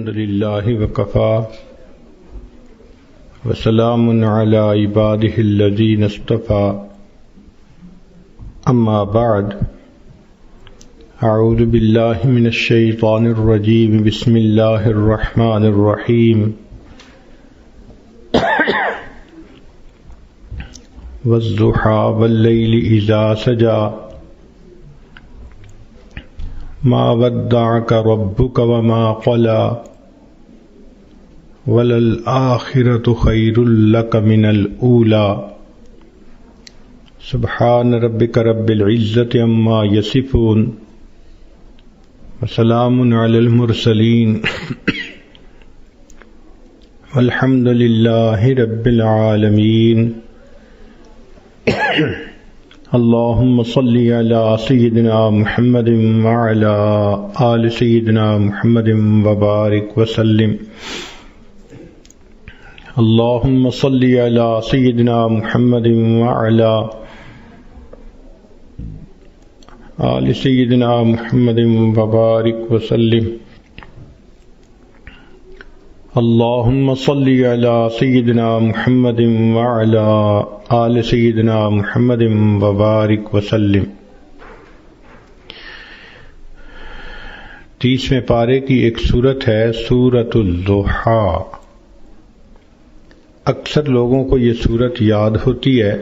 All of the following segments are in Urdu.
الحمد لله وكفى وسلام على عباده الذين اصطفى أما بعد أعوذ بالله من الشيطان الرجيم بسم الله الرحمن الرحيم والضحى والليل إذا سجى ما ودعك ربك وما قلى وللآخرة خير لك من الأولى سبحان ربك رب العزة عما يصفون وسلام على المرسلين والحمد لله رب العالمين اللهم صل على سيدنا محمد وعلى آل سيدنا محمد وبارك وسلم اللهم صل على سيدنا محمد وعلى آل سيدنا محمد وبارك وسلم اللهم صل على سيدنا محمد وعلى آل سيدنا محمد وبارك وسلم 30ویں پارے کی ایک سورت ہے سورۃ الضحیٰ۔ اکثر لوگوں کو یہ سورت یاد ہوتی ہے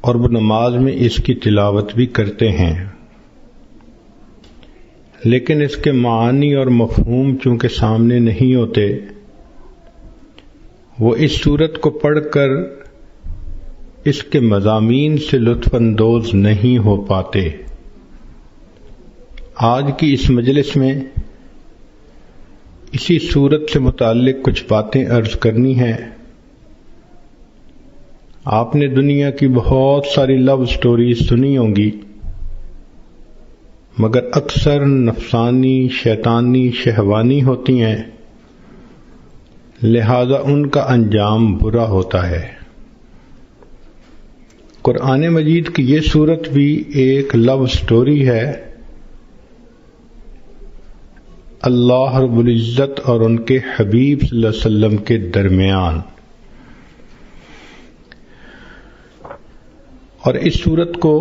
اور وہ نماز میں اس کی تلاوت بھی کرتے ہیں، لیکن اس کے معنی اور مفہوم چونکہ سامنے نہیں ہوتے، وہ اس سورت کو پڑھ کر اس کے مضامین سے لطف اندوز نہیں ہو پاتے۔ آج کی اس مجلس میں اسی سورت سے متعلق کچھ باتیں عرض کرنی ہیں۔ آپ نے دنیا کی بہت ساری لو سٹوریز سنی ہوں گی، مگر اکثر نفسانی، شیطانی، شہوانی ہوتی ہیں، لہذا ان کا انجام برا ہوتا ہے۔ قرآن مجید کی یہ سورت بھی ایک لو سٹوری ہے، اللہ رب العزت اور ان کے حبیب صلی اللہ علیہ وسلم کے درمیان۔ اور اس سورت کو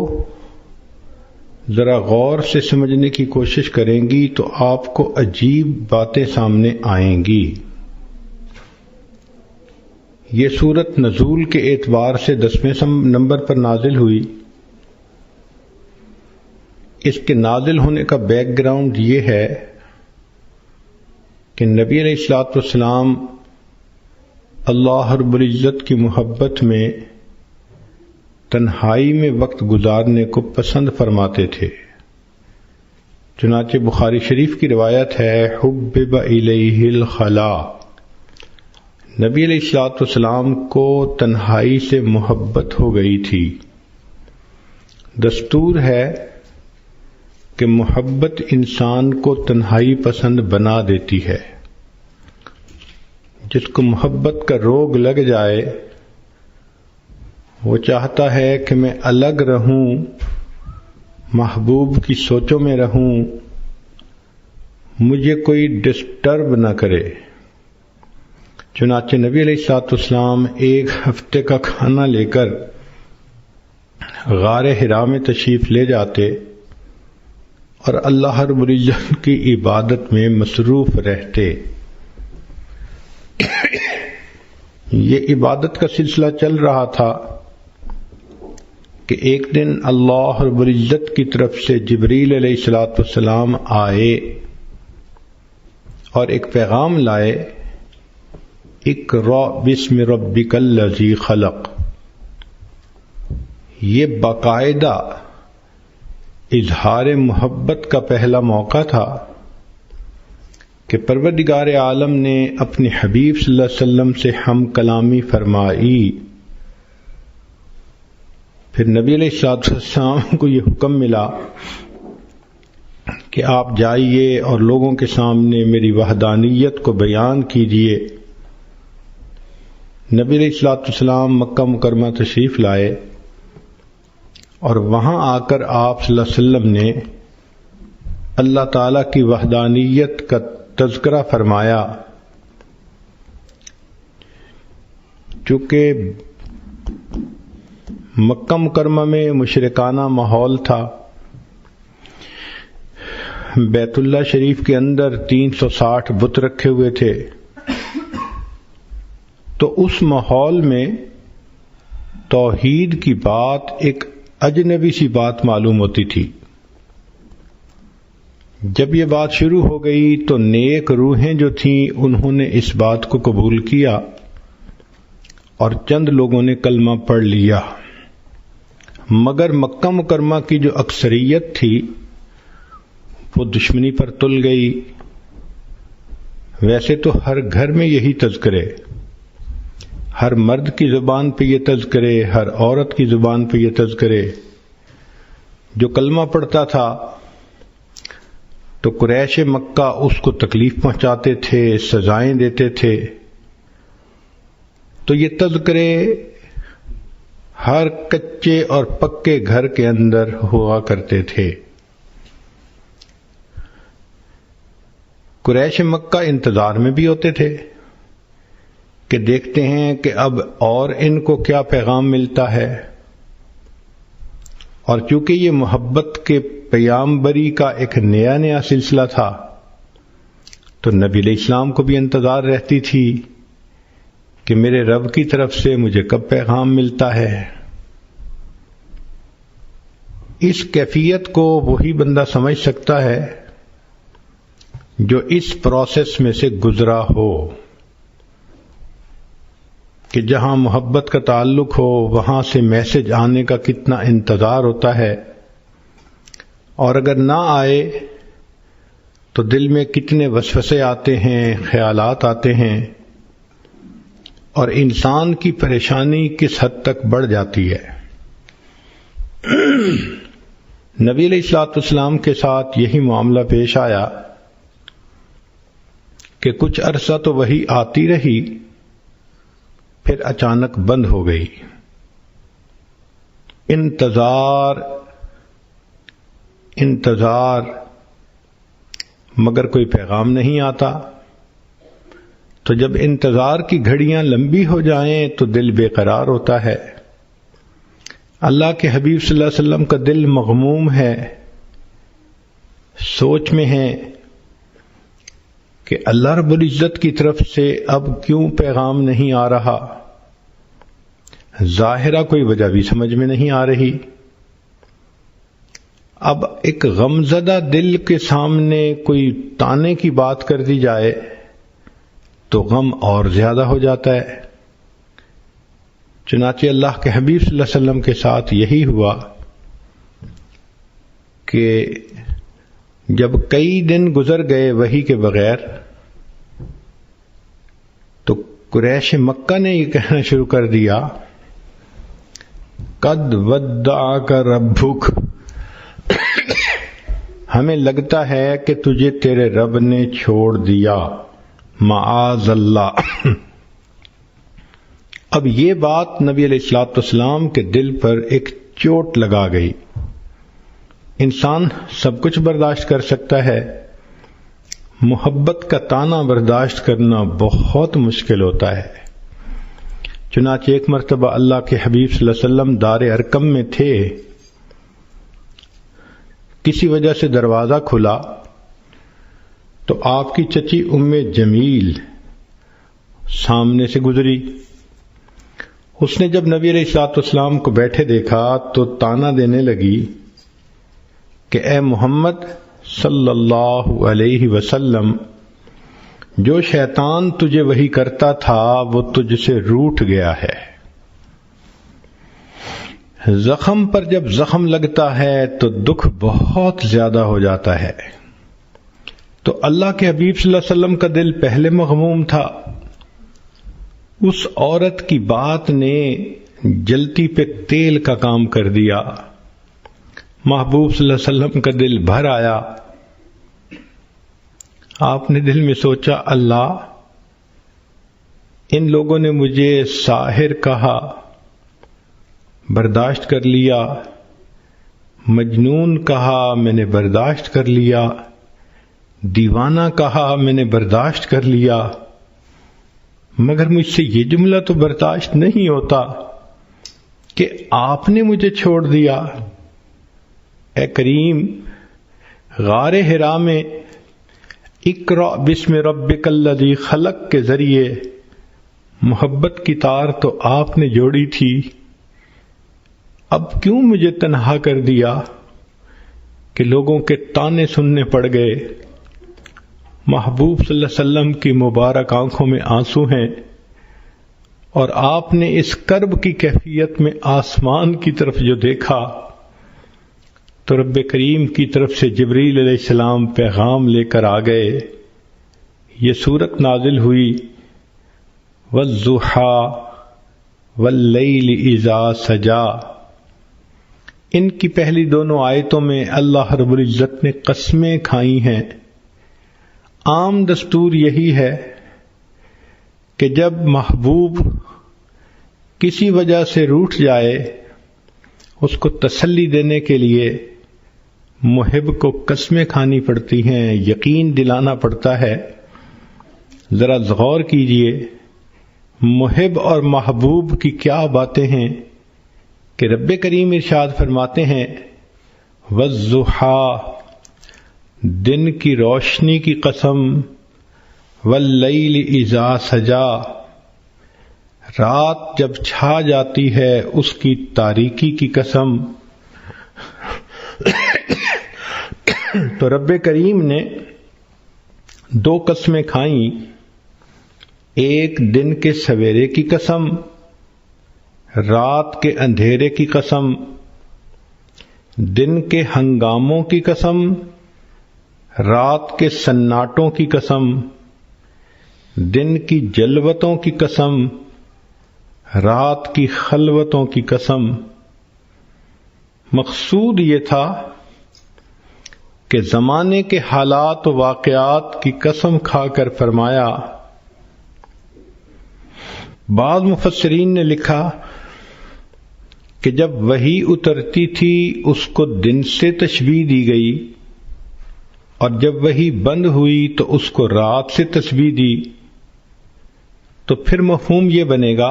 ذرا غور سے سمجھنے کی کوشش کریں گی تو آپ کو عجیب باتیں سامنے آئیں گی۔ یہ سورت نزول کے اعتبار سے 10ویں نمبر پر نازل ہوئی۔ اس کے نازل ہونے کا بیک گراؤنڈ یہ ہے کہ نبی علیہ الصلوۃ والسلام اللہ رب العزت کی محبت میں تنہائی میں وقت گزارنے کو پسند فرماتے تھے۔ چنانچہ بخاری شریف کی روایت ہے، حبب الیہ الخلاء، نبی علیہ الصلوۃ والسلام کو تنہائی سے محبت ہو گئی تھی۔ دستور ہے کہ محبت انسان کو تنہائی پسند بنا دیتی ہے۔ جس کو محبت کا روگ لگ جائے وہ چاہتا ہے کہ میں الگ رہوں، محبوب کی سوچوں میں رہوں، مجھے کوئی ڈسٹرب نہ کرے۔ چنانچہ نبی علیہ الصلوۃ والسلام ایک ہفتے کا کھانا لے کر غار حرا میں تشریف لے جاتے اور اللہ رب العزت کی عبادت میں مصروف رہتے۔ یہ عبادت کا سلسلہ چل رہا تھا کہ ایک دن اللہ رب العزت کی طرف سے جبریل علیہ الصلوۃ والسلام آئے اور ایک پیغام لائے، اقرأ بسم ربک الذی خلق۔ یہ باقاعدہ اظہار محبت کا پہلا موقع تھا کہ پروردگار عالم نے اپنے حبیب صلی اللہ علیہ وسلم سے ہم کلامی فرمائی۔ پھر نبی علیہ الصلوۃ والسلام کو یہ حکم ملا کہ آپ جائیے اور لوگوں کے سامنے میری وحدانیت کو بیان کیجیے۔ نبی علیہ الصلوۃ والسلام مکہ مکرمہ تشریف لائے اور وہاں آ کر آپ صلی اللہ علیہ وسلم نے اللہ تعالی کی وحدانیت کا تذکرہ فرمایا، چونکہ مکہ مکرمہ میں مشرکانہ ماحول تھا، بیت اللہ شریف کے اندر 360 بت رکھے ہوئے تھے، تو اس ماحول میں توحید کی بات ایک اجنبی سی بات معلوم ہوتی تھی۔ جب یہ بات شروع ہو گئی تو نیک روحیں جو تھیں انہوں نے اس بات کو قبول کیا اور چند لوگوں نے کلمہ پڑھ لیا، مگر مکہ مکرمہ کی جو اکثریت تھی وہ دشمنی پر تل گئی۔ ویسے تو ہر گھر میں یہی تذکرے، ہر مرد کی زبان پہ یہ تذکرے، ہر عورت کی زبان پہ یہ تذکرے، جو کلمہ پڑھتا تھا تو قریش مکہ اس کو تکلیف پہنچاتے تھے، سزائیں دیتے تھے، تو یہ تذکرے ہر کچے اور پکے گھر کے اندر ہوا کرتے تھے۔ قریش مکہ انتظار میں بھی ہوتے تھے کہ دیکھتے ہیں کہ اب اور ان کو کیا پیغام ملتا ہے، اور چونکہ یہ محبت کے پیامبری کا ایک نیا سلسلہ تھا تو نبی علیہ السلام کو بھی انتظار رہتی تھی کہ میرے رب کی طرف سے مجھے کب پیغام ملتا ہے۔ اس کیفیت کو وہی بندہ سمجھ سکتا ہے جو اس پروسیس میں سے گزرا ہو، کہ جہاں محبت کا تعلق ہو وہاں سے میسج آنے کا کتنا انتظار ہوتا ہے، اور اگر نہ آئے تو دل میں کتنے وسوسے آتے ہیں، خیالات آتے ہیں، اور انسان کی پریشانی کس حد تک بڑھ جاتی ہے۔ نبی علیہ الصلوۃ والسلام کے ساتھ یہی معاملہ پیش آیا کہ کچھ عرصہ تو وحی آتی رہی، پھر اچانک بند ہو گئی۔ انتظار مگر کوئی پیغام نہیں آتا، تو جب انتظار کی گھڑیاں لمبی ہو جائیں تو دل بے قرار ہوتا ہے۔ اللہ کے حبیب صلی اللہ علیہ وسلم کا دل مغموم ہے، سوچ میں ہے کہ اللہ رب العزت کی طرف سے اب کیوں پیغام نہیں آ رہا، ظاہرہ کوئی وجہ بھی سمجھ میں نہیں آ رہی۔ اب ایک غمزدہ دل کے سامنے کوئی تانے کی بات کر دی جائے تو غم اور زیادہ ہو جاتا ہے۔ چنانچہ اللہ کے حبیب صلی اللہ علیہ وسلم کے ساتھ یہی ہوا کہ جب کئی دن گزر گئے وحی کے بغیر تو قریش مکہ نے یہ کہنا شروع کر دیا، قد ودعک ربک، ہمیں لگتا ہے کہ تجھے تیرے رب نے چھوڑ دیا، معاذ اللہ۔ اب یہ بات نبی علیہ الصلوۃ والسلام کے دل پر ایک چوٹ لگا گئی۔ انسان سب کچھ برداشت کر سکتا ہے، محبت کا تانا برداشت کرنا بہت مشکل ہوتا ہے۔ چنانچہ ایک مرتبہ اللہ کے حبیب صلی اللہ علیہ وسلم دار ارقم میں تھے، کسی وجہ سے دروازہ کھلا تو آپ کی چچی ام جمیل سامنے سے گزری۔ اس نے جب نبی علیہ الصلوۃ والسلام کو بیٹھے دیکھا تو طعنہ دینے لگی کہ اے محمد صلی اللہ علیہ وسلم، جو شیطان تجھے وحی کرتا تھا وہ تجھ سے روٹھ گیا ہے۔ زخم پر جب زخم لگتا ہے تو دکھ بہت زیادہ ہو جاتا ہے۔ تو اللہ کے حبیب صلی اللہ علیہ وسلم کا دل پہلے مغموم تھا، اس عورت کی بات نے جلتی پہ تیل کا کام کر دیا۔ محبوب صلی اللہ علیہ وسلم کا دل بھر آیا۔ آپ نے دل میں سوچا، اللہ، ان لوگوں نے مجھے ساحر کہا، برداشت کر لیا، مجنون کہا میں نے برداشت کر لیا، دیوانہ کہا میں نے برداشت کر لیا، مگر مجھ سے یہ جملہ تو برداشت نہیں ہوتا کہ آپ نے مجھے چھوڑ دیا۔ اے کریم، غار حرا میں اقرأ بسم ربک الذی خلق کے ذریعے محبت کی تار تو آپ نے جوڑی تھی، اب کیوں مجھے تنہا کر دیا کہ لوگوں کے طعنے سننے پڑ گئے؟ محبوب صلی اللہ علیہ وسلم کی مبارک آنکھوں میں آنسو ہیں، اور آپ نے اس کرب کی کیفیت میں آسمان کی طرف جو دیکھا تو رب کریم کی طرف سے جبریل علیہ السلام پیغام لے کر آ گئے۔ یہ سورت نازل ہوئی والضحیٰ واللیل اذا سجا۔ ان کی پہلی دونوں آیتوں میں اللہ رب العزت نے قسمیں کھائی ہیں۔ عام دستور یہی ہے کہ جب محبوب کسی وجہ سے روٹھ جائے، اس کو تسلی دینے کے لیے محب کو قسمیں کھانی پڑتی ہیں، یقین دلانا پڑتا ہے۔ ذرا غور کیجئے محب اور محبوب کی کیا باتیں ہیں کہ رب کریم ارشاد فرماتے ہیں والضحیٰ، دن کی روشنی کی قسم، واللیل اذا سجا، رات جب چھا جاتی ہے اس کی تاریکی کی قسم۔ تو رب کریم نے دو قسمیں کھائیں، ایک دن کے سویرے کی قسم، رات کے اندھیرے کی قسم، دن کے ہنگاموں کی قسم، رات کے سناٹوں کی قسم، دن کی جلوتوں کی قسم، رات کی خلوتوں کی قسم۔ مقصود یہ تھا کہ زمانے کے حالات و واقعات کی قسم کھا کر فرمایا۔ بعض مفسرین نے لکھا کہ جب وحی اترتی تھی اس کو دن سے تشبیہ دی گئی، اور جب وحی بند ہوئی تو اس کو رات سے تشبیہ دی، تو پھر مفہوم یہ بنے گا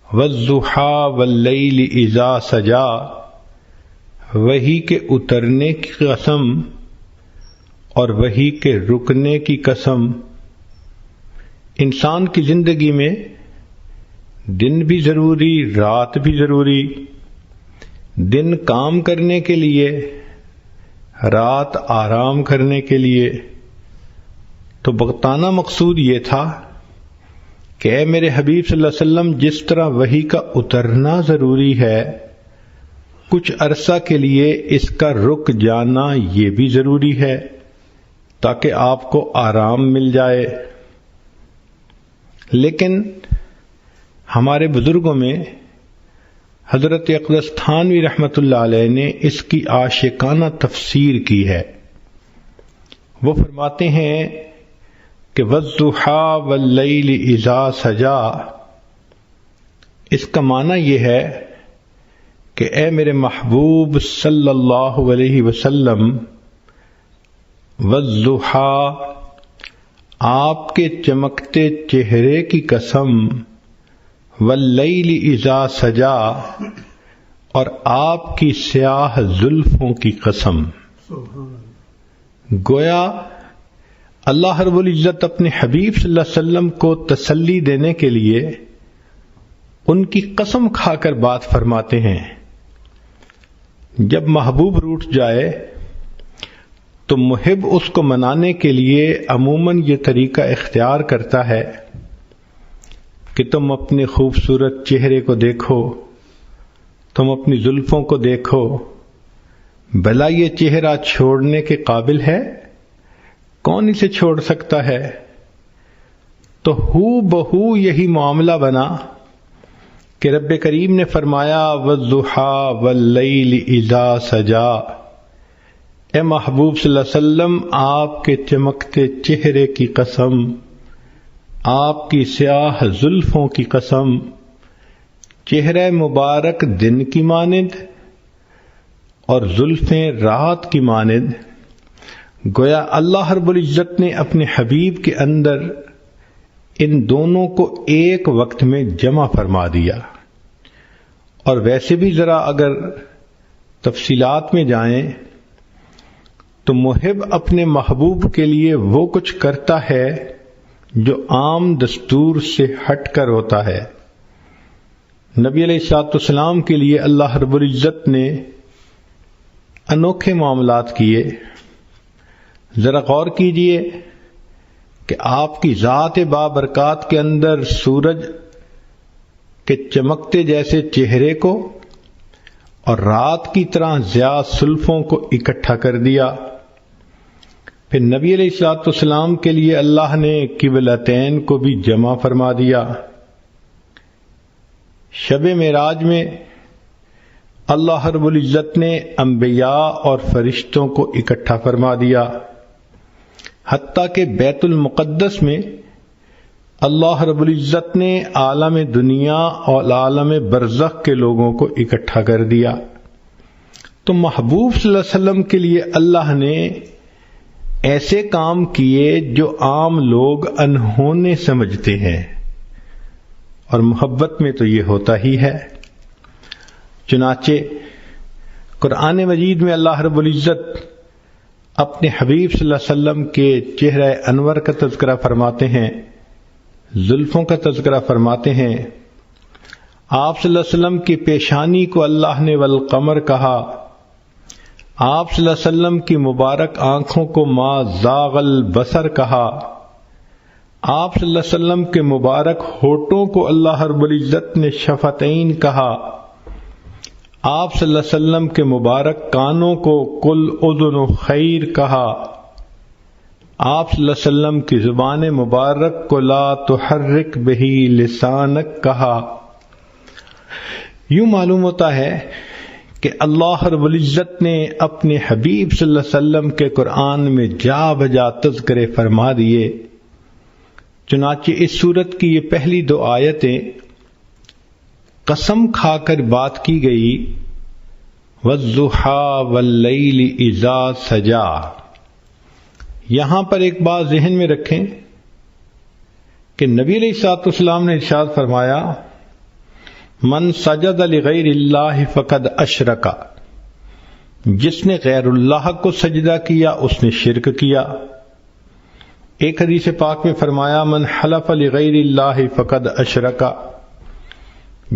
والضحیٰ واللیل اذا سجا، وحی کے اترنے کی قسم اور وحی کے رکنے کی قسم۔ انسان کی زندگی میں دن بھی ضروری، رات بھی ضروری، دن کام کرنے کے لیے، رات آرام کرنے کے لیے۔ تو بغتانہ مقصود یہ تھا کہ اے میرے حبیب صلی اللہ علیہ وسلم، جس طرح وحی کا اترنا ضروری ہے، کچھ عرصہ کے لیے اس کا رک جانا یہ بھی ضروری ہے تاکہ آپ کو آرام مل جائے۔ لیکن ہمارے بزرگوں میں حضرت اقدس تھانوی رحمۃ اللہ علیہ نے اس کی عاشقانہ تفسیر کی ہے۔ وہ فرماتے ہیں کہ والضحیٰ واللیل اذا سجا، اس کا معنی یہ ہے کہ اے میرے محبوب صلی اللہ علیہ وسلم، والضحیٰ، آپ کے چمکتے چہرے کی قسم، واللیل اذا سجا، اور آپ کی سیاہ زلفوں کی قسم۔ گویا اللہ رب العزت اپنے حبیب صلی اللہ علیہ وسلم کو تسلی دینے کے لیے ان کی قسم کھا کر بات فرماتے ہیں۔ جب محبوب روٹھ جائے تو محب اس کو منانے کے لیے عموماً یہ طریقہ اختیار کرتا ہے کہ تم اپنے خوبصورت چہرے کو دیکھو، تم اپنی زلفوں کو دیکھو، بھلا یہ چہرہ چھوڑنے کے قابل ہے؟ کون اسے چھوڑ سکتا ہے؟ تو ہو بہو یہی معاملہ بنا کہ رب کریم نے فرمایا والضحیٰ واللیل اذا سجا، اے محبوب صلی اللہ علیہ وسلم، آپ کے چمکتے چہرے کی قسم، آپ کی سیاہ زلفوں کی قسم، چہرہ مبارک دن کی مانند اور زلفیں رات کی مانند، گویا اللہ رب العزت نے اپنے حبیب کے اندر ان دونوں کو ایک وقت میں جمع فرما دیا۔ اور ویسے بھی ذرا اگر تفصیلات میں جائیں تو محب اپنے محبوب کے لیے وہ کچھ کرتا ہے جو عام دستور سے ہٹ کر ہوتا ہے۔ نبی علیہ الصلوۃ والسلام کے لیے اللہ رب العزت نے انوکھے معاملات کیے۔ ذرا غور کیجئے کہ آپ کی ذات بابرکات کے اندر سورج کے چمکتے جیسے چہرے کو اور رات کی طرح ضیاء زلفوں کو اکٹھا کر دیا۔ پھر نبی علیہ الصلوۃ والسلام کے لیے اللہ نے قبلتین کو بھی جمع فرما دیا۔ شب معراج میں اللہ رب العزت نے انبیاء اور فرشتوں کو اکٹھا فرما دیا، حتیٰ کہ بیت المقدس میں اللہ رب العزت نے عالم دنیا اور عالم برزخ کے لوگوں کو اکٹھا کر دیا۔ تو محبوب صلی اللہ علیہ وسلم کے لیے اللہ نے ایسے کام کیے جو عام لوگ انہونے سمجھتے ہیں، اور محبت میں تو یہ ہوتا ہی ہے۔ چنانچہ قرآن مجید میں اللہ رب العزت اپنے حبیب صلی اللہ علیہ وسلم کے چہرہ انور کا تذکرہ فرماتے ہیں، زلفوں کا تذکرہ فرماتے ہیں۔ آپ صلی اللہ علیہ وسلم کی پیشانی کو اللہ نے والقمر کہا، آپ صلی اللہ علیہ وسلم کی مبارک آنکھوں کو ما زاغ البصر کہا، آپ صلی اللہ علیہ وسلم کے مبارک ہونٹوں کو اللہ رب العزت نے شفتین کہا، آپ صلی اللہ علیہ وسلم کے مبارک کانوں کو کل اذن خیر کہا، آپ صلی اللہ علیہ وسلم کی زبان مبارک کو لا تحرک بہ لسانک کہا۔ یوں معلوم ہوتا ہے کہ اللہ رب العزت نے اپنے حبیب صلی اللہ علیہ وسلم کے قرآن میں جا بجا تذکرے فرما دیے۔ چنانچہ اس سورت کی یہ پہلی 2 آیتیں قسم کھا کر بات کی گئی، وَالضُّحَىٰ وَاللَّيْلِ إِذَا سَجَىٰ۔ یہاں پر ایک بات ذہن میں رکھیں کہ نبی علیہ الصلوۃ والسلام نے ارشاد فرمایا، من سجد لغیر اللہ فقد اشرک، جس نے غیر اللہ کو سجدہ کیا اس نے شرک کیا۔ ایک حدیث پاک میں فرمایا، من حلف لغیر اللہ فقد اشرک،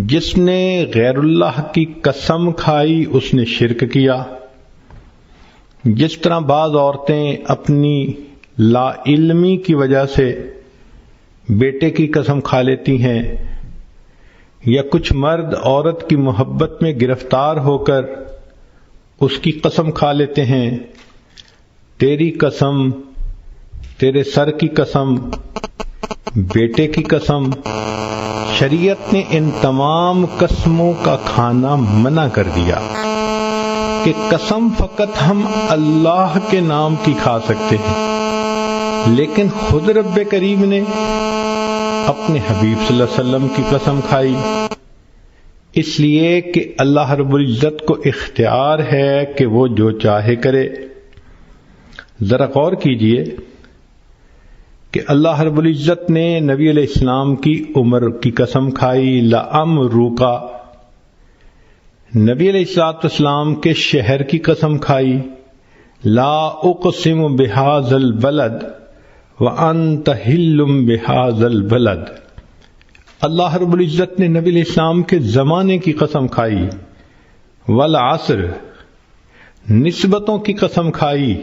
جس نے غیر اللہ کی قسم کھائی اس نے شرک کیا۔ جس طرح بعض عورتیں اپنی لا علمی کی وجہ سے بیٹے کی قسم کھا لیتی ہیں، یا کچھ مرد عورت کی محبت میں گرفتار ہو کر اس کی قسم کھا لیتے ہیں، تیری قسم، تیرے سر کی قسم، بیٹے کی قسم، شریعت نے ان تمام قسموں کا کھانا منع کر دیا کہ قسم فقط ہم اللہ کے نام کی کھا سکتے ہیں، لیکن خود رب کریم نے اپنے حبیب صلی اللہ علیہ وسلم کی قسم کھائی، اس لیے کہ اللہ رب العزت کو اختیار ہے کہ وہ جو چاہے کرے۔ ذرا غور کیجئے کہ اللہ رب العزت نے نبی علیہ السلام کی عمر کی قسم کھائی، لَعَمْرُکَ، نبی علیہ الصلوۃ والسلام کے شہر کی قسم کھائی، لا اقسم بہذا البلد وانت حل بہذا البلد، اللہ رب العزت نے نبی علیہ السلام کے زمانے کی قسم کھائی، والعصر، نسبتوں کی قسم کھائی،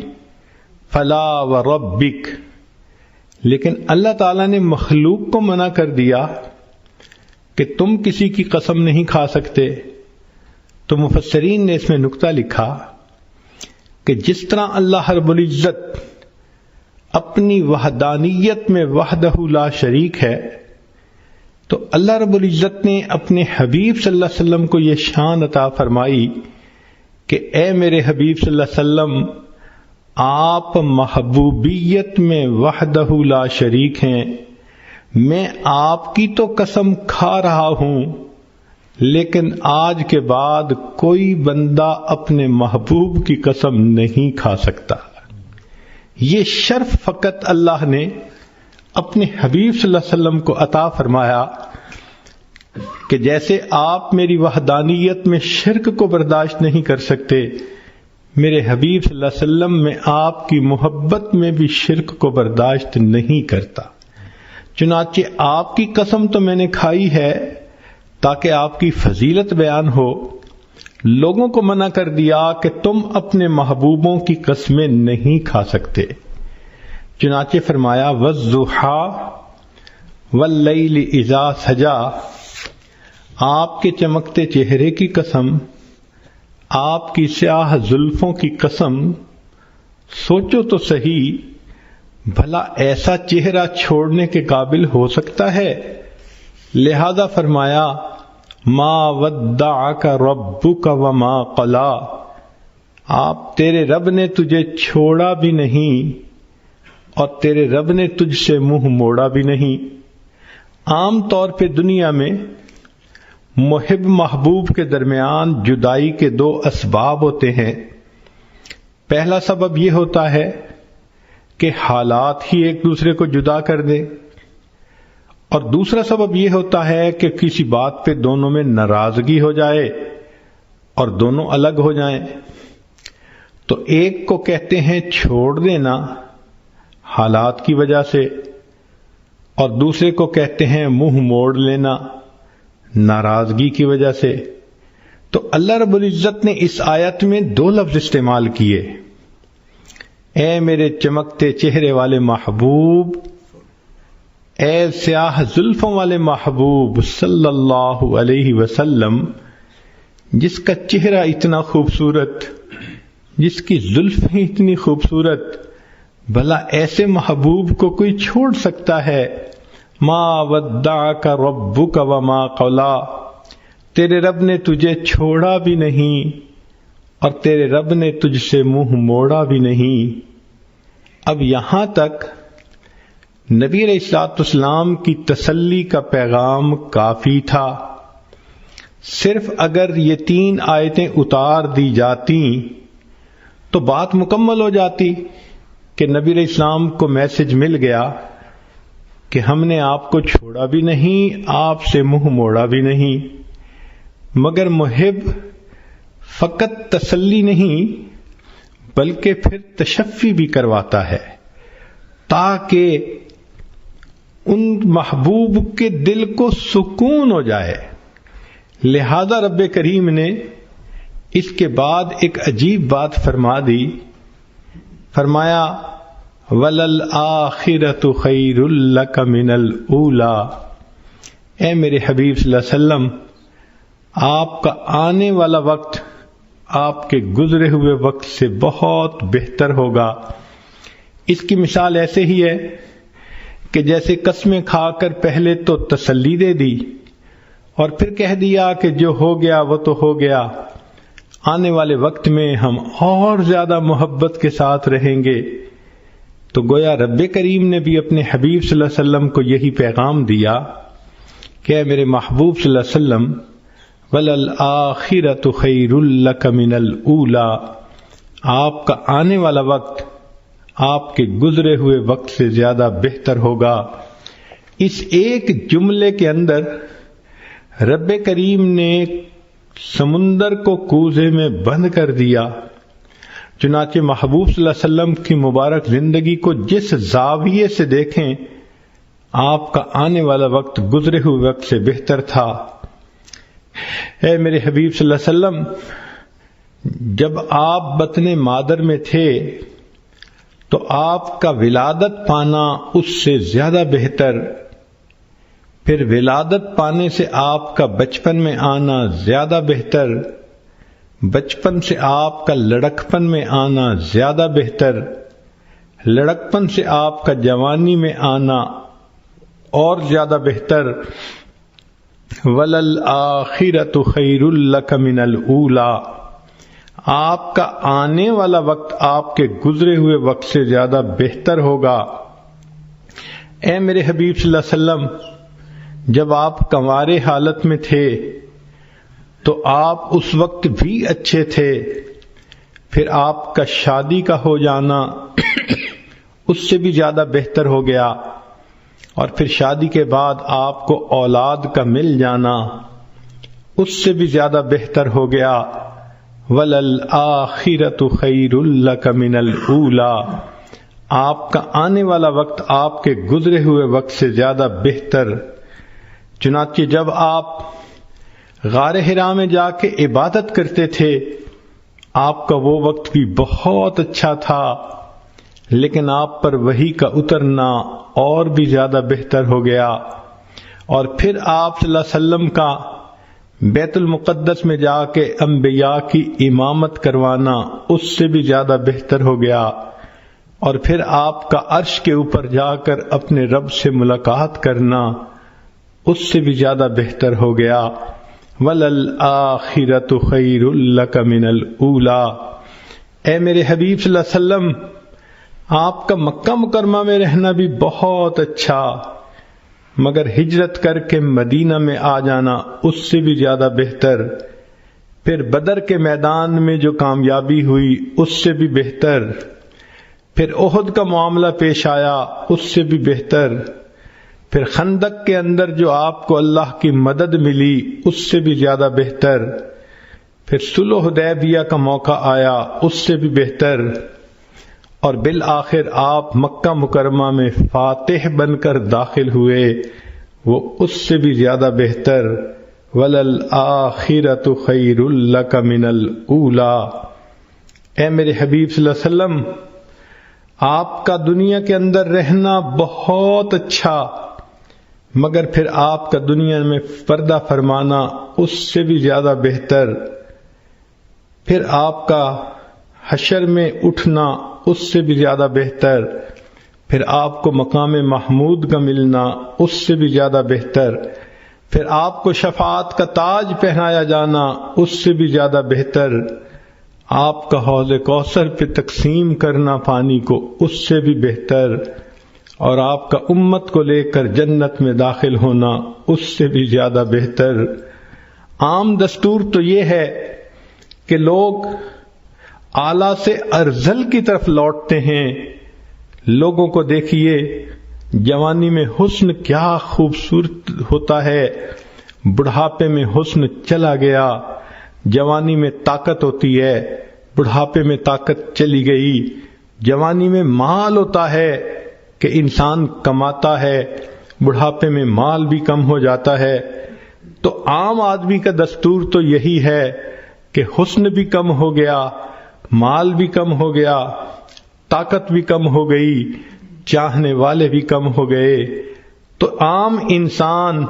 فلا وربک، لیکن اللہ تعالیٰ نے مخلوق کو منع کر دیا کہ تم کسی کی قسم نہیں کھا سکتے۔ تو مفسرین نے اس میں نکتہ لکھا کہ جس طرح اللہ رب العزت اپنی وحدانیت میں وحدہ لا شریک ہے، تو اللہ رب العزت نے اپنے حبیب صلی اللہ علیہ وسلم کو یہ شان عطا فرمائی کہ اے میرے حبیب صلی اللہ علیہ وسلم، آپ محبوبیت میں وحدہ لا شریک ہیں، میں آپ کی تو قسم کھا رہا ہوں، لیکن آج کے بعد کوئی بندہ اپنے محبوب کی قسم نہیں کھا سکتا۔ یہ شرف فقط اللہ نے اپنے حبیب صلی اللہ علیہ وسلم کو عطا فرمایا کہ جیسے آپ میری وحدانیت میں شرک کو برداشت نہیں کر سکتے، میرے حبیب صلی اللہ علیہ وسلم میں آپ کی محبت میں بھی شرک کو برداشت نہیں کرتا۔ چنانچہ آپ کی قسم تو میں نے کھائی ہے تاکہ آپ کی فضیلت بیان ہو، لوگوں کو منع کر دیا کہ تم اپنے محبوبوں کی قسمیں نہیں کھا سکتے۔ چنانچہ فرمایا وَالضُّحَىٰ وَاللَّيْلِ إِذَا سَجَىٰ، آپ کے چمکتے چہرے کی قسم، آپ کی سیاہ زلفوں کی قسم، سوچو تو صحیح بھلا ایسا چہرہ چھوڑنے کے قابل ہو سکتا ہے؟ لہذا فرمایا ما ودعک ربک وما قلا، آپ تیرے رب نے تجھے چھوڑا بھی نہیں اور تیرے رب نے تجھ سے منہ موڑا بھی نہیں۔ عام طور پہ دنیا میں محب محبوب کے درمیان جدائی کے دو اسباب ہوتے ہیں۔ پہلا سبب یہ ہوتا ہے کہ حالات ہی ایک دوسرے کو جدا کر دے، اور دوسرا سبب یہ ہوتا ہے کہ کسی بات پہ دونوں میں ناراضگی ہو جائے اور دونوں الگ ہو جائیں۔ تو ایک کو کہتے ہیں چھوڑ دینا حالات کی وجہ سے، اور دوسرے کو کہتے ہیں منہ موڑ لینا ناراضگی کی وجہ سے۔ تو اللہ رب العزت نے اس آیت میں دو لفظ استعمال کیے، اے میرے چمکتے چہرے والے محبوب، اے سیاہ زلفوں والے محبوب صلی اللہ علیہ وسلم، جس کا چہرہ اتنا خوبصورت، جس کی زلفیں اتنی خوبصورت، بھلا ایسے محبوب کو کوئی چھوڑ سکتا ہے؟ ما ودعک ربک وما قلا، تیرے رب نے تجھے چھوڑا بھی نہیں اور تیرے رب نے تجھ سے منہ موڑا بھی نہیں۔ اب یہاں تک نبی علیہ الصلوۃ والسلام کی تسلی کا پیغام کافی تھا۔ صرف اگر یہ 3 آیتیں اتار دی جاتی تو بات مکمل ہو جاتی کہ نبی علیہ السلام کو میسج مل گیا کہ ہم نے آپ کو چھوڑا بھی نہیں، آپ سے منہ موڑا بھی نہیں۔ مگر محب فقط تسلی نہیں بلکہ پھر تشفی بھی کرواتا ہے تاکہ ان محبوب کے دل کو سکون ہو جائے۔ لہذا رب کریم نے اس کے بعد ایک عجیب بات فرما دی، فرمایا وَلَلْآخِرَةُ خَيْرٌ لَكَ مِنَ الْأُولَىٰ، اے میرے حبیب صلی اللہ علیہ وسلم، آپ کا آنے والا وقت آپ کے گزرے ہوئے وقت سے بہت بہتر ہوگا۔ اس کی مثال ایسے ہی ہے کہ جیسے قسمیں کھا کر پہلے تو تسلی دے دی اور پھر کہہ دیا کہ جو ہو گیا وہ تو ہو گیا، آنے والے وقت میں ہم اور زیادہ محبت کے ساتھ رہیں گے۔ تو گویا رب کریم نے بھی اپنے حبیب صلی اللہ علیہ وسلم کو یہی پیغام دیا کہ اے میرے محبوب صلی اللہ علیہ وسلم وَلَلْآخِرَةُ خَيْرٌ لَكَ مِنَ الْأُولَىٰ، آپ کا آنے والا وقت آپ کے گزرے ہوئے وقت سے زیادہ بہتر ہوگا۔ اس ایک جملے کے اندر رب کریم نے سمندر کو کوزے میں بند کر دیا۔ چنانچہ محبوب صلی اللہ علیہ وسلم کی مبارک زندگی کو جس زاویے سے دیکھیں آپ کا آنے والا وقت گزرے ہوئے وقت سے بہتر تھا۔ اے میرے حبیب صلی اللہ علیہ وسلم، جب آپ بطن مادر میں تھے تو آپ کا ولادت پانا اس سے زیادہ بہتر، پھر ولادت پانے سے آپ کا بچپن میں آنا زیادہ بہتر، بچپن سے آپ کا لڑکپن میں آنا زیادہ بہتر، لڑکپن سے آپ کا جوانی میں آنا اور زیادہ بہتر۔ وَلَلْآخِرَةُ خَيْرٌ لَكَ مِنَ الْأُولَىٰ، آپ کا آنے والا وقت آپ کے گزرے ہوئے وقت سے زیادہ بہتر ہوگا۔ اے میرے حبیب صلی اللہ علیہ وسلم، جب آپ کنوارے حالت میں تھے تو آپ اس وقت بھی اچھے تھے، پھر آپ کا شادی کا ہو جانا اس سے بھی زیادہ بہتر ہو گیا، اور پھر شادی کے بعد آپ کو اولاد کا مل جانا اس سے بھی زیادہ بہتر ہو گیا۔ وَلَلْآخِرَةُ خَيْرٌ لَكَ مِنَ الْأُولَىٰ، آپ کا آنے والا وقت آپ کے گزرے ہوئے وقت سے زیادہ بہتر۔ چنانچہ جب آپ غار حرا میں جا کے عبادت کرتے تھے آپ کا وہ وقت بھی بہت اچھا تھا، لیکن آپ پر وحی کا اترنا اور بھی زیادہ بہتر ہو گیا، اور پھر آپ صلی اللہ علیہ وسلم کا بیت المقدس میں جا کے انبیاء کی امامت کروانا اس سے بھی زیادہ بہتر ہو گیا، اور پھر آپ کا عرش کے اوپر جا کر اپنے رب سے ملاقات کرنا اس سے بھی زیادہ بہتر ہو گیا۔ وَلَلْآخِرَةُ خَيْرٌ لَكَ مِنَ الْأُولَىٰ، اے میرے حبیب صلی اللہ علیہ وسلم، آپ کا مکہ مکرمہ میں رہنا بھی بہت اچھا، مگر ہجرت کر کے مدینہ میں آ جانا اس سے بھی زیادہ بہتر، پھر بدر کے میدان میں جو کامیابی ہوئی اس سے بھی بہتر، پھر احد کا معاملہ پیش آیا اس سے بھی بہتر، پھر خندق کے اندر جو آپ کو اللہ کی مدد ملی اس سے بھی زیادہ بہتر، پھر صلح حدیبیہ کا موقع آیا اس سے بھی بہتر، اور بالآخر آپ مکہ مکرمہ میں فاتح بن کر داخل ہوئے وہ اس سے بھی زیادہ بہتر۔ وَلَلْآخِرَةُ خَيْرٌ لَكَ مِنَ الْأُولَىٰ، اے میرے حبیب صلی اللہ علیہ وسلم، آپ کا دنیا کے اندر رہنا بہت اچھا، مگر پھر آپ کا دنیا میں پردہ فرمانا اس سے بھی زیادہ بہتر، پھر آپ کا حشر میں اٹھنا اس سے بھی زیادہ بہتر، پھر آپ کو مقام محمود کا ملنا اس سے بھی زیادہ بہتر، پھر آپ کو شفاعت کا تاج پہنایا جانا اس سے بھی زیادہ بہتر، آپ کا حوض کوثر پہ تقسیم کرنا پانی کو اس سے بھی بہتر، اور آپ کا امت کو لے کر جنت میں داخل ہونا اس سے بھی زیادہ بہتر۔ عام دستور تو یہ ہے کہ لوگ اعلیٰ سے ارذل کی طرف لوٹتے ہیں۔ لوگوں کو دیکھیے جوانی میں حسن کیا خوبصورت ہوتا ہے، بڑھاپے میں حسن چلا گیا، جوانی میں طاقت ہوتی ہے، بڑھاپے میں طاقت چلی گئی، جوانی میں مال ہوتا ہے کہ انسان کماتا ہے، بڑھاپے میں مال بھی کم ہو جاتا ہے۔ تو عام آدمی کا دستور تو یہی ہے کہ حسن بھی کم ہو گیا، مال بھی کم ہو گیا، طاقت بھی کم ہو گئی، چاہنے والے بھی کم ہو گئے، تو عام انسان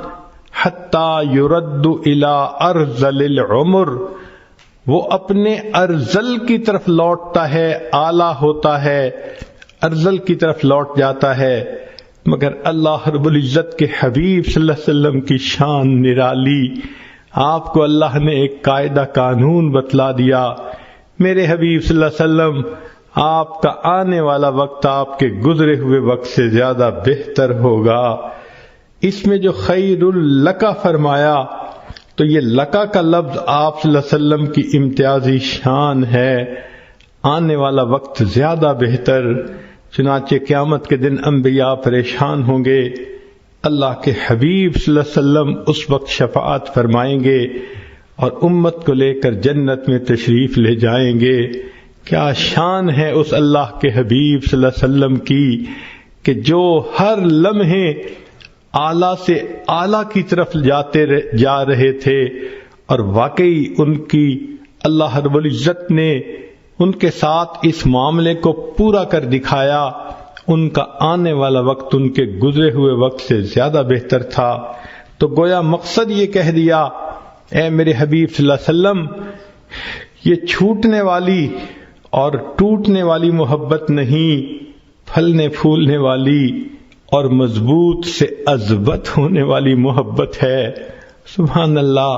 حتی یرد الی ارذل العمر، وہ اپنے ارذل کی طرف لوٹتا ہے، اعلیٰ ہوتا ہے، ارذل کی طرف لوٹ جاتا ہے۔ مگر اللہ رب العزت کے حبیب صلی اللہ علیہ وسلم کی شان نرالی، آپ کو اللہ نے ایک قاعدہ قانون بتلا دیا، میرے حبیب صلی اللہ علیہ وسلم آپ کا آنے والا وقت آپ کے گزرے ہوئے وقت سے زیادہ بہتر ہوگا۔ اس میں جو خیر لک فرمایا تو یہ لکا کا لفظ آپ صلی اللہ علیہ وسلم کی امتیازی شان ہے، آنے والا وقت زیادہ بہتر۔ چنانچہ قیامت کے دن انبیاء پریشان ہوں گے، اللہ کے حبیب صلی اللہ علیہ وسلم اس وقت شفاعت فرمائیں گے اور امت کو لے کر جنت میں تشریف لے جائیں گے۔ کیا شان ہے اس اللہ کے حبیب صلی اللہ علیہ وسلم کی کہ جو ہر لمحے اعلیٰ سے اعلیٰ کی طرف جا رہے تھے، اور واقعی ان کی اللہ رب العزت نے ان کے ساتھ اس معاملے کو پورا کر دکھایا، ان کا آنے والا وقت ان کے گزرے ہوئے وقت سے زیادہ بہتر تھا۔ تو گویا مقصد یہ کہہ دیا، اے میرے حبیب صلی اللہ علیہ وسلم، یہ چھوٹنے والی اور ٹوٹنے والی محبت نہیں، پھلنے پھولنے والی اور مضبوط سے اضبط ہونے والی محبت ہے۔ سبحان اللہ،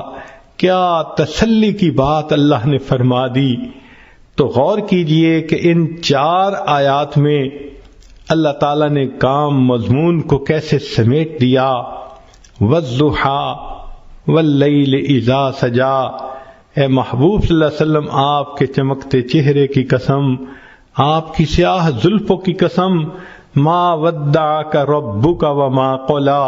کیا تسلی کی بات اللہ نے فرما دی۔ تو غور کیجئے کہ ان 4 آیات میں اللہ تعالیٰ نے کام مضمون کو کیسے سمیٹ دیا۔ وَالضُّحَىٰ وَاللَّيْلِ إِذَا سَجَىٰ، اے محبوب صلی اللہ علیہ وسلم، آپ کے چمکتے چہرے کی قسم، آپ کی سیاہ زلفوں کی قسم، ما ودعک ربک وما قلا،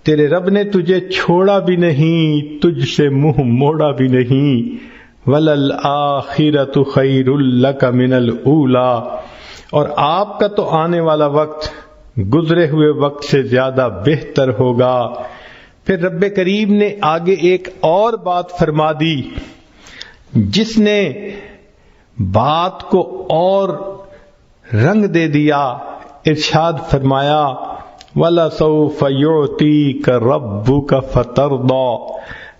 تیرے رب نے تجھے چھوڑا بھی نہیں، تجھ سے منہ موڑا بھی نہیں، وللآخرۃ خیر لک من الاولی، اور آپ کا تو آنے والا وقت گزرے ہوئے وقت سے زیادہ بہتر ہوگا۔ پھر رب کریم نے آگے ایک اور بات فرما دی جس نے بات کو اور رنگ دے دیا۔ ارشاد فرمایا وَلَسَوْفَ يُعْطِيكَ رَبُّكَ فَتَرْضَىٰ،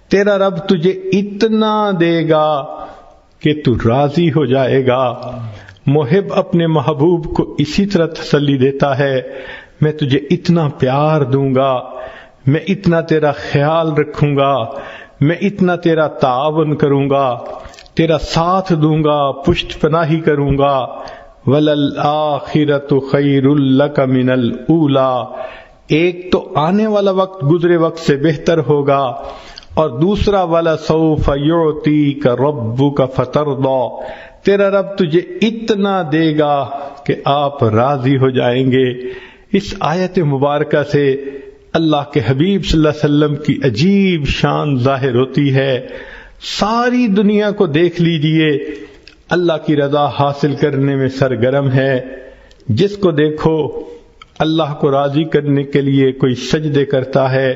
تیرا رب تجھے اتنا دے گا کہ تو راضی ہو جائے گا۔ محب اپنے محبوب کو اسی طرح تسلی دیتا ہے، میں تجھے اتنا پیار دوں گا، میں اتنا تیرا خیال رکھوں گا، میں اتنا تیرا تعاون کروں گا، تیرا ساتھ دوں گا، پشت پناہی کروں گا۔ وَلَلْآخِرَةُ خَيْرٌ لَكَ مِنَ الْأُولَىٰ، ایک تو آنے والا وقت گزرے وقت سے بہتر ہوگا، اور دوسرا وَلَسَوْفَ يُعْطِيكَ رَبُّكَ فَتَرْضَىٰ، تیرا رب تجھے اتنا دے گا کہ آپ راضی ہو جائیں گے۔ اس آیت مبارکہ سے اللہ کے حبیب صلی اللہ علیہ وسلم کی عجیب شان ظاہر ہوتی ہے۔ ساری دنیا کو دیکھ لیجئے، اللہ کی رضا حاصل کرنے میں سرگرم ہے۔ جس کو دیکھو اللہ کو راضی کرنے کے لیے کوئی سجدے کرتا ہے،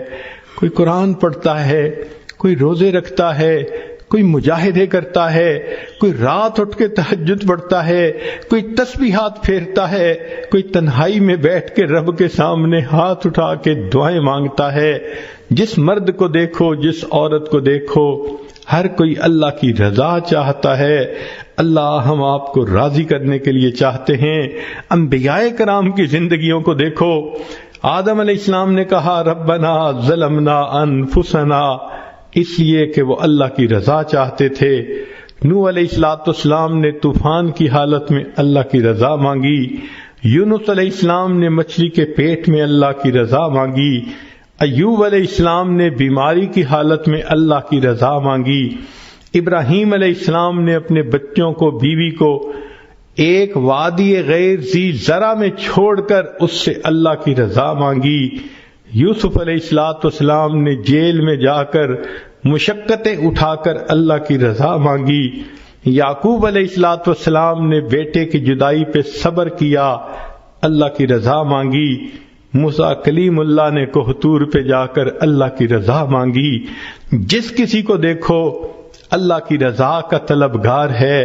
کوئی قرآن پڑھتا ہے، کوئی روزے رکھتا ہے، کوئی مجاہدے کرتا ہے، کوئی رات اٹھ کے تہجد پڑھتا ہے، کوئی تسبیحات پھیرتا ہے، کوئی تنہائی میں بیٹھ کے رب کے سامنے ہاتھ اٹھا کے دعائیں مانگتا ہے۔ جس مرد کو دیکھو، جس عورت کو دیکھو، ہر کوئی اللہ کی رضا چاہتا ہے۔ اللہ ہم آپ کو راضی کرنے کے لیے چاہتے ہیں۔ انبیاء کرام کی زندگیوں کو دیکھو، آدم علیہ السلام نے کہا ربنا ظلمنا انفسنا، اس لیے کہ وہ اللہ کی رضا چاہتے تھے۔ نوح علیہ السلام نے طوفان کی حالت میں اللہ کی رضا مانگی، یونس علیہ السلام نے مچھلی کے پیٹ میں اللہ کی رضا مانگی، ایوب علیہ السلام نے بیماری کی حالت میں اللہ کی رضا مانگی، ابراہیم علیہ السلام نے اپنے بچوں کو، بیوی کو ایک وادی غیر ذی زرع میں چھوڑ کر اس سے اللہ کی رضا مانگی، یوسف علیہ السلام نے جیل میں جا کر مشقتیں اٹھا کر اللہ کی رضا مانگی، یعقوب علیہ السلام نے بیٹے کی جدائی پہ صبر کیا، اللہ کی رضا مانگی، موسیٰ کلیم اللہ نے کوہ طور پہ جا کر اللہ کی رضا مانگی۔ جس کسی کو دیکھو اللہ کی رضا کا طلبگار ہے۔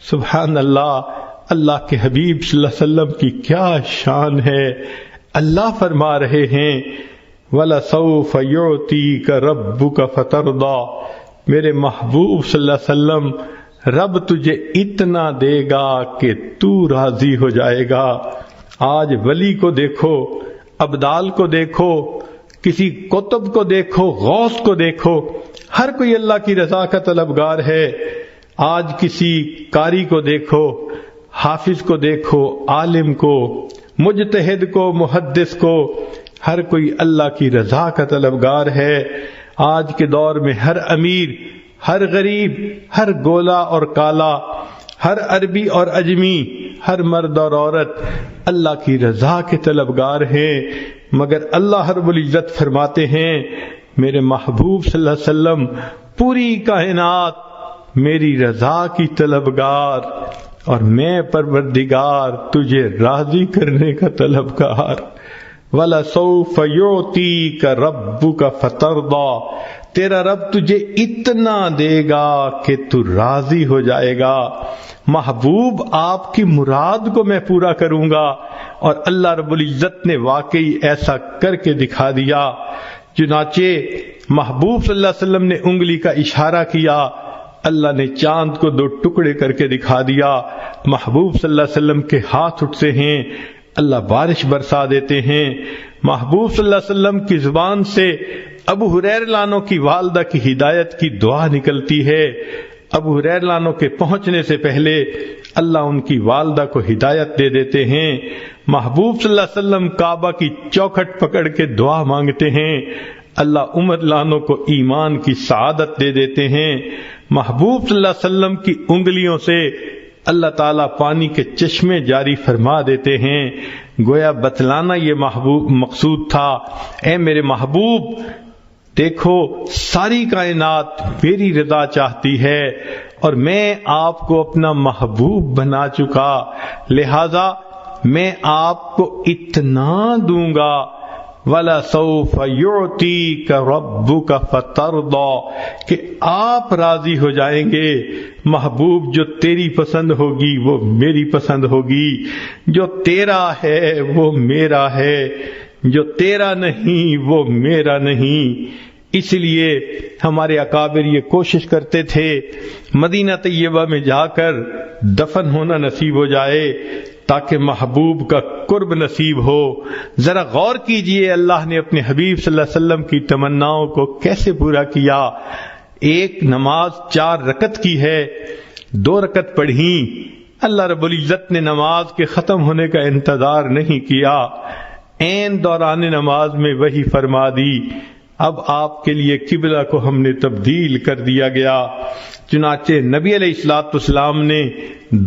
سبحان اللہ، اللہ کے حبیب صلی اللہ علیہ وسلم کی کیا شان ہے۔ اللہ فرما رہے ہیں وَلَسَوْفَ يُعْطِيكَ رَبُّكَ فَتَرْضَىٰ، میرے محبوب صلی اللہ علیہ وسلم رب تجھے اتنا دے گا کہ تو راضی ہو جائے گا۔ آج ولی کو دیکھو، ابدال کو دیکھو، کسی قطب کو دیکھو، غوث کو دیکھو، ہر کوئی اللہ کی رضا کا طلبگار ہے۔ آج کسی قاری کو دیکھو، حافظ کو دیکھو، عالم کو، مجتہد کو، محدث کو، ہر کوئی اللہ کی رضا کا طلبگار ہے۔ آج کے دور میں ہر امیر، ہر غریب، ہر گولا اور کالا، ہر عربی اور اجمی، ہر مرد اور عورت اللہ کی رضا کے طلبگار ہیں، مگر اللہ رب العزت فرماتے ہیں میرے محبوب صلی اللہ علیہ وسلم پوری کائنات میری رضا کی طلبگار، اور میں پروردگار تجھے راضی کرنے کا طلبگار۔ وَلَسَوْفَ يُعْطِيكَ رَبُّكَ فَتَرْضَىٰ، تیرا رب تجھے اتنا دے گا کہ تو راضی ہو جائے گا۔ محبوب آپ کی مراد کو میں پورا کروں گا، اور اللہ رب العزت نے واقعی ایسا کر کے دکھا دیا۔ چنانچہ محبوب صلی اللہ علیہ وسلم نے انگلی کا اشارہ کیا، اللہ نے چاند کو دو ٹکڑے کر کے دکھا دیا۔ محبوب صلی اللہ علیہ وسلم کے ہاتھ اٹھتے ہیں، اللہ بارش برسا دیتے ہیں۔ محبوب صلی اللہ علیہ وسلم کی زبان سے ابو ہریرہ لانو کی والدہ کی ہدایت کی دعا نکلتی ہے۔ ابو ہریرہ لانو کے پہنچنے سے پہلے اللہ ان کی والدہ کو ہدایت دے دیتے ہیں۔ محبوب صلی اللہ علیہ وسلم کعبہ کی چوکھٹ پکڑ کے دعا مانگتے ہیں، اللہ عمر لانوں کو ایمان کی سعادت دے دیتے ہیں۔ محبوب صلی اللہ علیہ وسلم کی انگلیوں سے اللہ تعالیٰ پانی کے چشمے جاری فرما دیتے ہیں۔ گویا بتلانا یہ مقصود تھا، اے میرے محبوب دیکھو ساری کائنات میری رضا چاہتی ہے اور میں آپ کو اپنا محبوب بنا چکا، لہذا میں آپ کو اتنا دوں گا، وَلَسَوْفَ يُعْتِيكَ رَبُّكَ فَتَرْضَىٰ، کہ آپ راضی ہو جائیں گے۔ محبوب جو تیری پسند ہوگی وہ میری پسند ہوگی، جو تیرا ہے وہ میرا ہے، جو تیرا نہیں وہ میرا نہیں۔ اس لیے ہمارے اکابر یہ کوشش کرتے تھے مدینہ طیبہ میں جا کر دفن ہونا نصیب ہو جائے تاکہ محبوب کا قرب نصیب ہو۔ ذرا غور کیجئے اللہ نے اپنے حبیب صلی اللہ علیہ وسلم کی تمناؤں کو کیسے پورا کیا۔ ایک نماز 4 رکعت کی ہے، 2 رکعت پڑھی، اللہ رب العزت نے نماز کے ختم ہونے کا انتظار نہیں کیا، عین دوران نماز میں وحی فرما دی، اب آپ کے لیے قبلہ کو ہم نے تبدیل کر دیا گیا۔ چنانچہ نبی علیہ الصلوۃ والسلام نے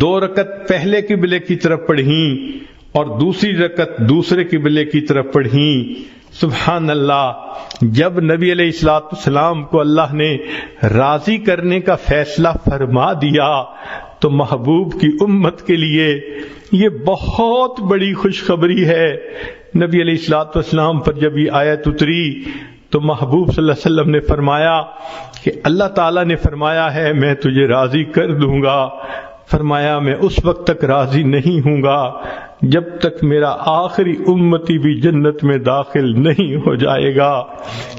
2 رکعت پہلے قبلے کی طرف پڑھیں اور دوسری رکعت دوسرے قبلے کی طرف پڑھیں۔ سبحان اللہ، جب نبی علیہ الصلوۃ والسلام کو اللہ نے راضی کرنے کا فیصلہ فرما دیا تو محبوب کی امت کے لیے یہ بہت بڑی خوشخبری ہے۔ نبی علیہ الصلوۃ والسلام پر جب یہ آیت اتری تو محبوب صلی اللہ علیہ وسلم نے فرمایا کہ اللہ تعالیٰ نے فرمایا ہے میں تجھے راضی کر دوں گا۔ فرمایا میں اس وقت تک راضی نہیں ہوں گا جب تک میرا آخری امتی بھی جنت میں داخل نہیں ہو جائے گا۔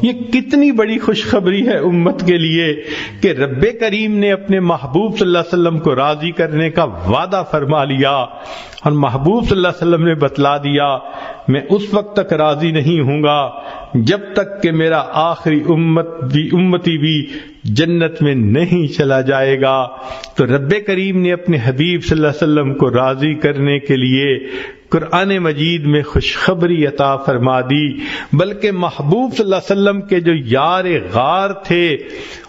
یہ کتنی بڑی خوشخبری ہے امت کے لیے کہ رب کریم نے اپنے محبوب صلی اللہ علیہ وسلم کو راضی کرنے کا وعدہ فرما لیا اور محبوب صلی اللہ علیہ وسلم نے بتلا دیا میں اس وقت تک راضی نہیں ہوں گا جب تک کہ میرا آخری امتی بھی جنت میں نہیں چلا جائے گا۔ تو رب کریم نے اپنے حبیب صلی اللہ علیہ وسلم کو راضی کرنے کے لیے قرآن مجید میں خوشخبری عطا فرما دی، بلکہ محبوب صلی اللہ علیہ وسلم کے جو یار غار تھے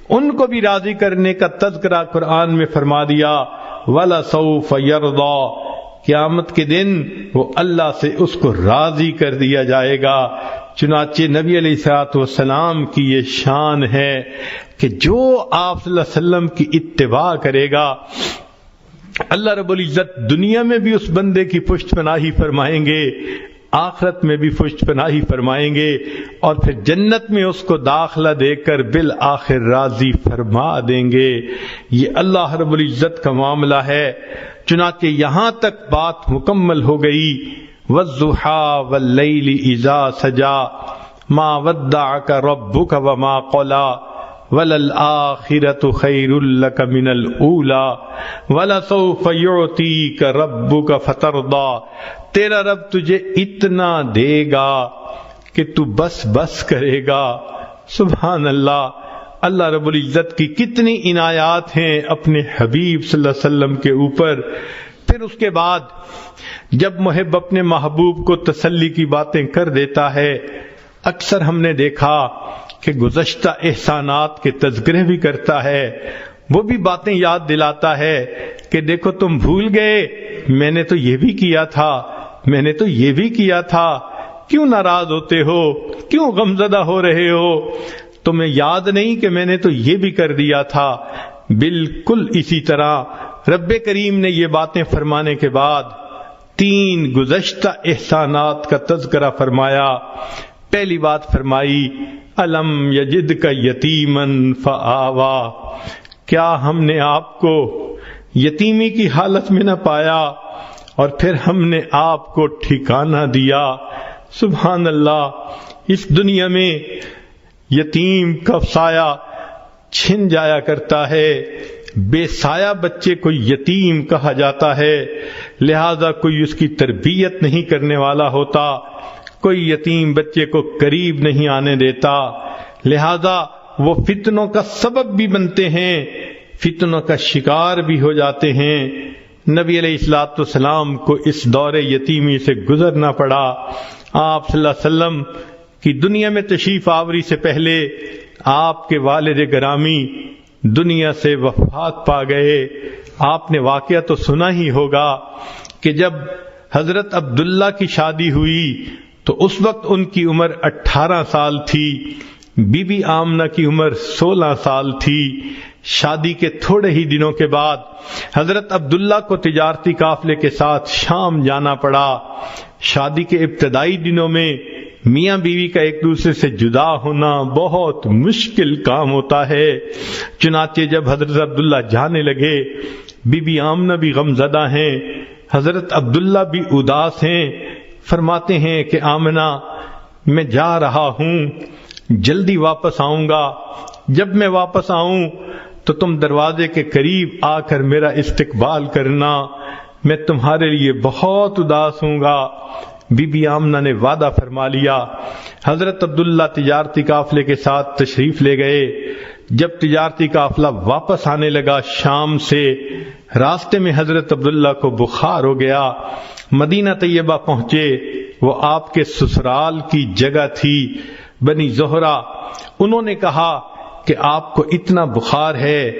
ان کو بھی راضی کرنے کا تذکرہ قرآن میں فرما دیا، وَلَسَوْفَ يَرْضَىٰ، قیامت کے دن وہ اللہ سے اس کو راضی کر دیا جائے گا۔ چنانچہ نبی علیہ الصلوۃ والسلام کی یہ شان ہے کہ جو آپ صلی اللہ علیہ وسلم کی اتباع کرے گا اللہ رب العزت دنیا میں بھی اس بندے کی پشت پناہی فرمائیں گے، آخرت میں بھی پشت پناہی فرمائیں گے اور پھر جنت میں اس کو داخلہ دے کر بالآخر راضی فرما دیں گے۔ یہ اللہ رب العزت کا معاملہ ہے۔ چنانچہ یہاں تک بات مکمل ہو گئی، وَالضُّحَىٰ وَاللَّيْلِ إِذَا سَجَىٰ مَا وَدَّعَكَ رَبُّكَ وَمَا قَلَىٰ وَلَلْآخِرَةُ خَيْرٌ لَكَ مِنَ الْأُولَىٰ وَلَسَوْفَ يُعْطِيكَ رَبُّكَ فَتَرْضَىٰ، تیرا رب تجھے اتنا دے گا کہ تو بس کرے گا۔ سبحان اللہ، اللہ رب العزت کی کتنی عنایات ہیں اپنے حبیب صلی اللہ علیہ وسلم کے اوپر۔ پھر اس کے بعد جب محب اپنے محبوب کو تسلی کی باتیں کر دیتا ہے، اکثر ہم نے دیکھا کہ گزشتہ احسانات کے تذکرے بھی کرتا ہے، وہ بھی باتیں یاد دلاتا ہے کہ دیکھو تم بھول گئے میں نے تو یہ بھی کیا تھا، میں نے تو یہ بھی کیا تھا، کیوں ناراض ہوتے ہو، کیوں غمزدہ ہو رہے ہو، تمہیں یاد نہیں کہ میں نے تو یہ بھی کر دیا تھا۔ بالکل اسی طرح رب کریم نے یہ باتیں فرمانے کے بعد 3 گزشتہ احسانات کا تذکرہ فرمایا۔ پہلی بات فرمائی الم یجدک یتیما فآوا، کیا ہم نے آپ کو یتیمی کی حالت میں نہ پایا اور پھر ہم نے آپ کو ٹھکانہ دیا۔ سبحان اللہ، اس دنیا میں یتیم کا سایہ چھن جایا کرتا ہے، بے سایہ بچے کو یتیم کہا جاتا ہے، لہذا کوئی اس کی تربیت نہیں کرنے والا ہوتا، کوئی یتیم بچے کو قریب نہیں آنے دیتا، لہذا وہ فتنوں کا سبب بھی بنتے ہیں، فتنوں کا شکار بھی ہو جاتے ہیں۔ نبی علیہ الصلوۃ والسلام کو اس دور یتیمی سے گزرنا پڑا۔ آپ صلی اللہ علیہ وسلم کہ دنیا میں تشریف آوری سے پہلے آپ کے والد گرامی دنیا سے وفات پا گئے۔ آپ نے واقعہ تو سنا ہی ہوگا کہ جب حضرت عبداللہ کی شادی ہوئی تو اس وقت ان کی عمر 18 سال تھی، بی بی آمنہ کی عمر 16 سال تھی۔ شادی کے تھوڑے ہی دنوں کے بعد حضرت عبداللہ کو تجارتی قافلے کے ساتھ شام جانا پڑا۔ شادی کے ابتدائی دنوں میں میاں بیوی کا ایک دوسرے سے جدا ہونا بہت مشکل کام ہوتا ہے۔ چنانچہ جب حضرت عبداللہ جانے لگے، بی بی آمنہ بھی غمزدہ ہیں، حضرت عبداللہ بھی اداس ہیں۔ فرماتے ہیں کہ آمنہ میں جا رہا ہوں، جلدی واپس آؤں گا، جب میں واپس آؤں تو تم دروازے کے قریب آ کر میرا استقبال کرنا، میں تمہارے لیے بہت اداس ہوں گا۔ بی بی آمنہ نے وعدہ فرما لیا۔ حضرت عبداللہ تجارتی قافلے کے ساتھ تشریف لے گئے۔ جب تجارتی قافلہ واپس آنے لگا شام سے، راستے میں حضرت عبداللہ کو بخار ہو گیا۔ مدینہ طیبہ پہنچے، وہ آپ کے سسرال کی جگہ تھی بنی زہرہ۔ انہوں نے کہا کہ آپ کو اتنا بخار ہے،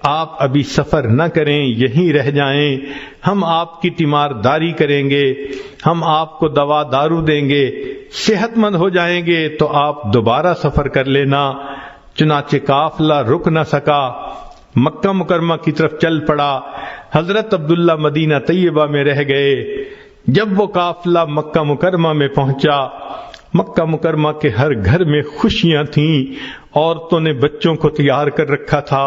آپ ابھی سفر نہ کریں، یہیں رہ جائیں، ہم آپ کی تیمارداری کریں گے، ہم آپ کو دوا دارو دیں گے، صحت مند ہو جائیں گے تو آپ دوبارہ سفر کر لینا۔ چنانچہ قافلہ رک نہ سکا، مکہ مکرمہ کی طرف چل پڑا۔ حضرت عبداللہ مدینہ طیبہ میں رہ گئے۔ جب وہ قافلہ مکہ مکرمہ میں پہنچا، مکہ مکرمہ کے ہر گھر میں خوشیاں تھیں، عورتوں نے بچوں کو تیار کر رکھا تھا،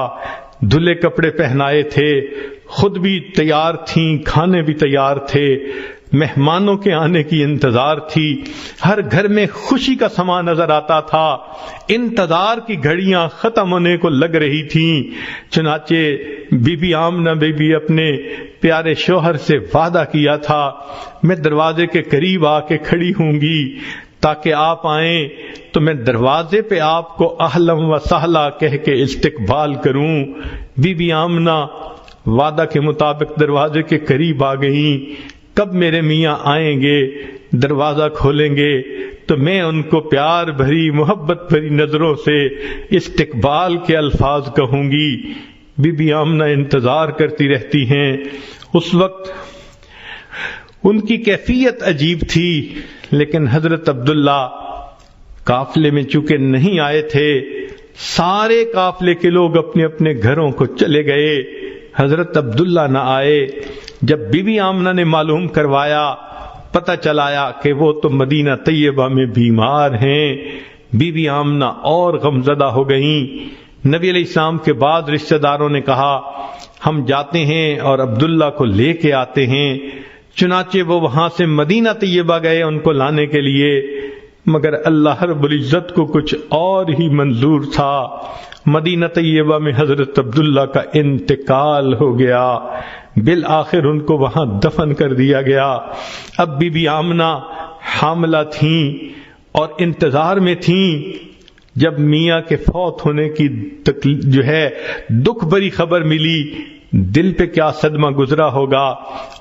دھلے کپڑے پہنائے تھے، خود بھی تیار تھیں، کھانے بھی تیار تھے، مہمانوں کے آنے کی انتظار تھی، ہر گھر میں خوشی کا سما نظر آتا تھا۔ انتظار کی گھڑیاں ختم ہونے کو لگ رہی تھیں۔ چنانچہ بی بی آمنہ بھی اپنے پیارے شوہر سے وعدہ کیا تھا، میں دروازے کے قریب آ کے کھڑی ہوں گی تاکہ آپ آئیں تو میں دروازے پہ آپ کو اہلا و سہلا کہہ کے استقبال کروں۔ بی بی آمنہ وعدہ کے مطابق دروازے کے قریب آ گئیں۔ کب میرے میاں آئیں گے، دروازہ کھولیں گے تو میں ان کو پیار بھری محبت بھری نظروں سے استقبال کے الفاظ کہوں گی۔ بی بی آمنہ انتظار کرتی رہتی ہیں۔ اس وقت ان کی کیفیت عجیب تھی، لیکن حضرت عبداللہ قافلے میں چونکہ نہیں آئے تھے، سارے قافلے کے لوگ اپنے اپنے گھروں کو چلے گئے، حضرت عبداللہ نہ آئے۔ جب بی بی آمنہ نے معلوم کروایا، پتہ چلایا کہ وہ تو مدینہ طیبہ میں بیمار ہیں، بی بی آمنہ اور غمزدہ ہو گئیں۔ نبی علیہ السلام کے بعد رشتہ داروں نے کہا ہم جاتے ہیں اور عبداللہ کو لے کے آتے ہیں۔ چنانچہ وہ وہاں سے مدینہ طیبہ گئے ان کو لانے کے لیے، مگر اللہ رب العزت کو کچھ اور ہی منظور تھا۔ مدینہ طیبہ میں حضرت عبداللہ کا انتقال ہو گیا، بالآخر ان کو وہاں دفن کر دیا گیا۔ اب بی بی آمنہ حاملہ تھیں اور انتظار میں تھیں۔ جب میاں کے فوت ہونے کی دکھ بری خبر ملی، دل پہ کیا صدمہ گزرا ہوگا،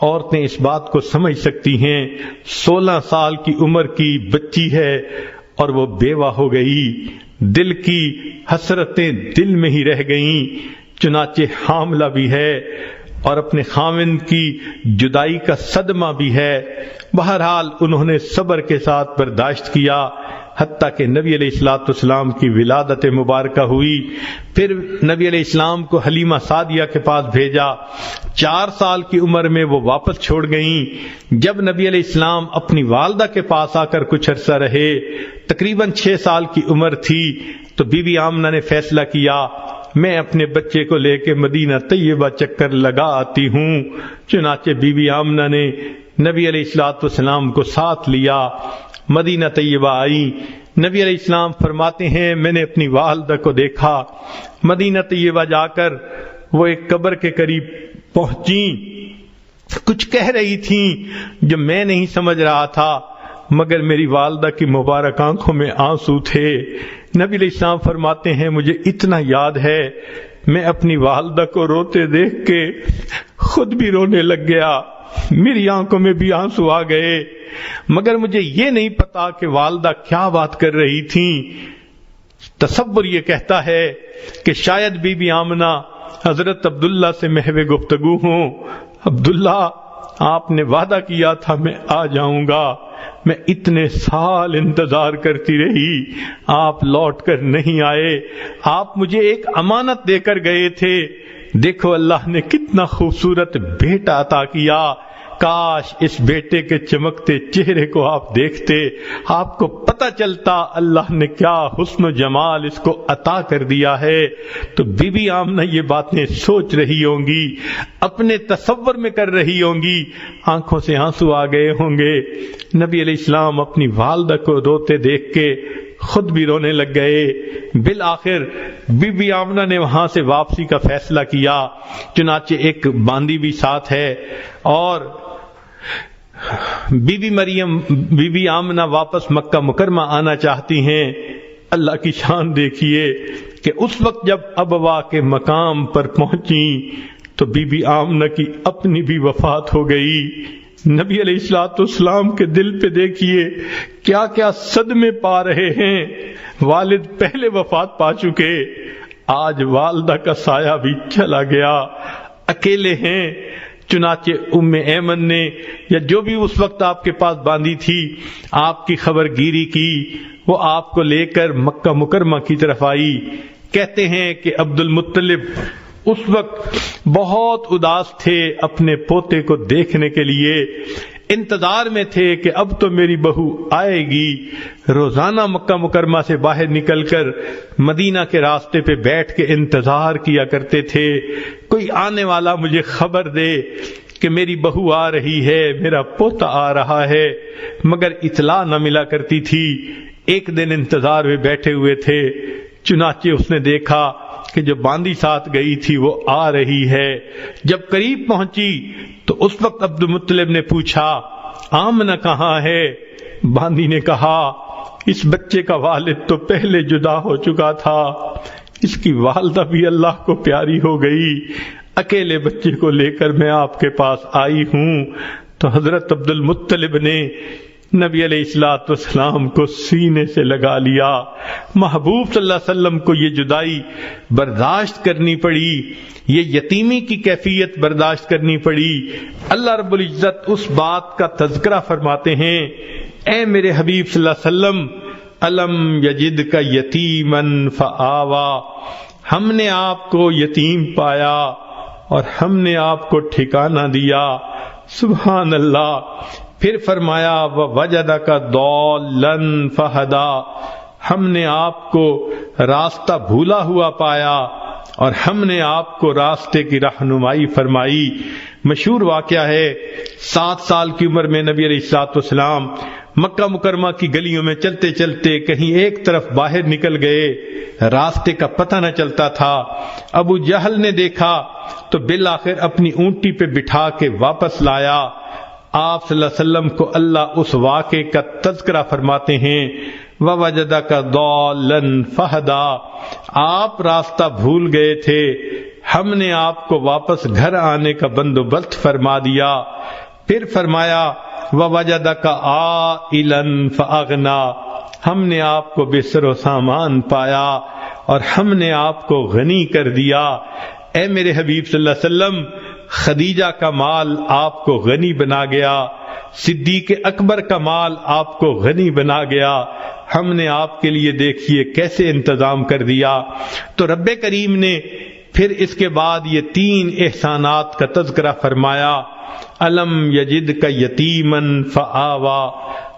عورتیں اس بات کو سمجھ سکتی ہیں۔ 16 سال کی عمر کی بچی ہے اور وہ بیوہ ہو گئی، دل کی حسرتیں دل میں ہی رہ گئیں۔ چنانچہ حاملہ بھی ہے اور اپنے خاوند کی جدائی کا صدمہ بھی ہے۔ بہرحال انہوں نے صبر کے ساتھ برداشت کیا، حتیٰ کہ نبی علیہ السلام کی ولادت مبارکہ ہوئی۔ پھر نبی علیہ السلام کو حلیمہ سعدیہ کے پاس بھیجا۔ 4 سال کی عمر میں وہ واپس چھوڑ گئیں۔ جب نبی علیہ السلام اپنی والدہ کے پاس آ کر کچھ عرصہ رہے، تقریباً 6 سال کی عمر تھی، تو بی بی آمنہ نے فیصلہ کیا میں اپنے بچے کو لے کے مدینہ طیبہ چکر لگا آتی ہوں۔ چنانچہ بی بی آمنہ نے نبی علیہ السلام کو ساتھ لیا، مدینہ طیبہ آئی۔ نبی علیہ السلام فرماتے ہیں میں نے اپنی والدہ کو دیکھا، مدینہ طیبہ جا کر وہ ایک قبر کے قریب پہنچیں، کچھ کہہ رہی تھیں جو میں نہیں سمجھ رہا تھا، مگر میری والدہ کی مبارک آنکھوں میں آنسو تھے۔ نبی علیہ السلام فرماتے ہیں مجھے اتنا یاد ہے میں اپنی والدہ کو روتے دیکھ کے خود بھی رونے لگ گیا، میری آنکھوں میں بھی آنسو آ گئے۔ مگر مجھے یہ نہیں پتا کہ والدہ کیا بات کر رہی تھیں۔ تصور یہ کہتا ہے کہ شاید بی بی آمنہ حضرت عبداللہ سے محو گفتگو ہوں۔ عبداللہ، آپ نے وعدہ کیا تھا میں آ جاؤں گا، میں اتنے سال انتظار کرتی رہی، آپ لوٹ کر نہیں آئے، آپ مجھے ایک امانت دے کر گئے تھے، دیکھو اللہ نے کتنا خوبصورت بیٹا عطا کیا، کاش اس بیٹے کے چمکتے چہرے کو آپ دیکھتے، آپ کو پتہ چلتا اللہ نے کیا حسن و جمال اس کو عطا کر دیا ہے۔ تو بی بی آمنہ یہ باتیں سوچ رہی ہوں گی، اپنے تصور میں کر رہی ہوں گی، آنکھوں سے آنسو آ گئے ہوں گے۔ نبی علیہ السلام اپنی والدہ کو روتے دیکھ کے خود بھی رونے لگ گئے۔ بالآخر بی بی آمنہ نے وہاں سے واپسی کا فیصلہ کیا، چنانچہ ایک باندی بھی ساتھ ہے، اور بی بی آمنہ واپس مکہ مکرمہ آنا چاہتی ہیں۔ اللہ کی شان دیکھیے کہ اس وقت جب ابوا کے مقام پر پہنچی تو بی بی آمنہ کی اپنی بھی وفات ہو گئی۔ نبی علیہ الصلوۃ والسلام کے دل پہ دیکھیے کیا کیا صدمے پا رہے ہیں۔ والد پہلے وفات پا چکے، آج والدہ کا سایہ بھی چلا گیا، اکیلے ہیں۔ چنانچہ ام ایمن نے یا جو بھی اس وقت آپ کے پاس باندھی تھی آپ کی خبر گیری کی، وہ آپ کو لے کر مکہ مکرمہ کی طرف آئی۔ کہتے ہیں کہ عبد المطلب اس وقت بہت اداس تھے اپنے پوتے کو دیکھنے کے لیے، انتظار میں تھے کہ اب تو میری بہو آئے گی۔ روزانہ مکہ مکرمہ سے باہر نکل کر مدینہ کے راستے پہ بیٹھ کے انتظار کیا کرتے تھے، کوئی آنے والا مجھے خبر دے کہ میری بہو آ رہی ہے، میرا پوتا آ رہا ہے، مگر اطلاع نہ ملا کرتی تھی۔ ایک دن انتظار میں بیٹھے ہوئے تھے، چنانچہ اس نے دیکھا کہ جو باندی ساتھ گئی تھی وہ آ رہی ہے۔ جب قریب پہنچی تو اس وقت عبد المطلب نے پوچھا آمنہ کہاں ہے؟ باندی نے کہا اس بچے کا والد تو پہلے جدا ہو چکا تھا، اس کی والدہ بھی اللہ کو پیاری ہو گئی، اکیلے بچے کو لے کر میں آپ کے پاس آئی ہوں۔ تو حضرت عبد المطلب نے نبی علیہ الصلوۃ والسلام کو سینے سے لگا لیا۔ محبوب صلی اللہ علیہ وسلم کو یہ جدائی برداشت کرنی پڑی، یہ یتیمی کی کیفیت برداشت کرنی پڑی۔ اللہ رب العزت اس بات کا تذکرہ فرماتے ہیں، اے میرے حبیب صلی اللہ علیہ وسلم، الم یجدک یتیما فآوا، ہم نے آپ کو یتیم پایا اور ہم نے آپ کو ٹھکانہ دیا۔ سبحان اللہ۔ پھر فرمایا وَوَجَدَكَ ضَالًّا فَهَدَىٰ، ہم نے آپ کو راستہ بھولا ہوا پایا اور ہم نے آپ کو راستے کی رہنمائی فرمائی۔ مشہور واقعہ ہے، 7 سال کی عمر میں نبی علیہ الصلوۃ والسلام مکہ مکرمہ کی گلیوں میں چلتے چلتے کہیں ایک طرف باہر نکل گئے، راستے کا پتہ نہ چلتا تھا۔ ابو جہل نے دیکھا تو بالآخر اپنی اونٹی پہ بٹھا کے واپس لایا۔ آپ صلی اللہ علیہ وسلم کو اللہ اس واقعے کا تذکرہ فرماتے ہیں، وَوَجَدَكَ ضَالًّا فَهَدَىٰ، آپ راستہ بھول گئے تھے، ہم نے آپ کو واپس گھر آنے کا بندوبست فرما دیا۔ پھر فرمایا وَوَجَدَكَ عَائِلًا فَأَغْنَىٰ، ہم نے آپ کو بستر و سامان پایا اور ہم نے آپ کو غنی کر دیا۔ اے میرے حبیب صلی اللہ علیہ وسلم، خدیجہ کا مال آپ کو غنی بنا گیا، صدیق اکبر کا مال آپ کو غنی بنا گیا، ہم نے آپ کے لیے دیکھیے کیسے انتظام کر دیا۔ تو رب کریم نے پھر اس کے بعد یہ 3 احسانات کا تذکرہ فرمایا، الم یجدک یتیما فآوا،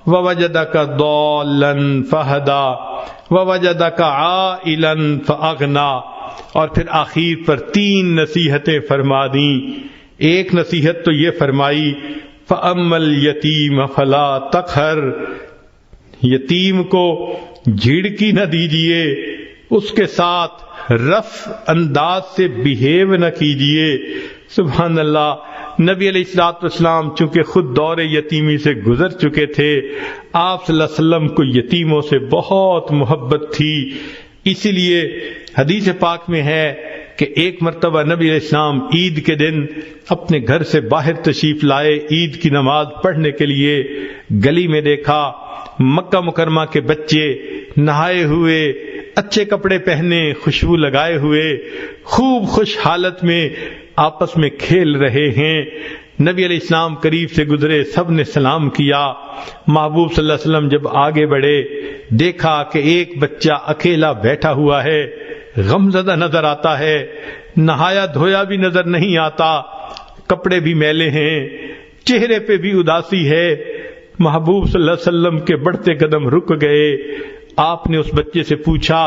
ووجدک ضالا فہدی، ووجدک عائلا فاغنی، اور پھر آخر پر 3 نصیحتیں فرما دیں۔ ایک نصیحت تو یہ فرمائی فَأَمَّا الْيَتِيمَ فَلَا تَقْهَرْ، یتیم کو جھڑکی نہ دیجئے، اس کے ساتھ رف انداز سے بیہیو نہ کیجئے۔ سبحان اللہ۔ نبی علیہ الصلوۃ والسلام چونکہ خود دور یتیمی سے گزر چکے تھے، آپ صلی اللہ علیہ وسلم کو یتیموں سے بہت محبت تھی، اسی لیے حدیث پاک میں ہے کہ ایک مرتبہ نبی علیہ السلام عید کے دن اپنے گھر سے باہر تشریف لائے عید کی نماز پڑھنے کے لیے. گلی میں دیکھا مکہ مکرمہ کے بچے نہائے ہوئے، اچھے کپڑے پہنے، خوشبو لگائے ہوئے، خوب خوش حالت میں آپس میں کھیل رہے ہیں. نبی علیہ السلام قریب سے گزرے، سب نے سلام کیا. محبوب صلی اللہ علیہ وسلم جب آگے بڑھے، دیکھا کہ ایک بچہ اکیلا بیٹھا ہوا ہے، غمزدہ نظر آتا ہے، نہایا دھویا بھی نظر نہیں آتا، کپڑے بھی میلے ہیں، چہرے پہ بھی اداسی ہے. محبوب صلی اللہ علیہ وسلم کے بڑھتے قدم رک گئے. آپ نے اس بچے سے پوچھا،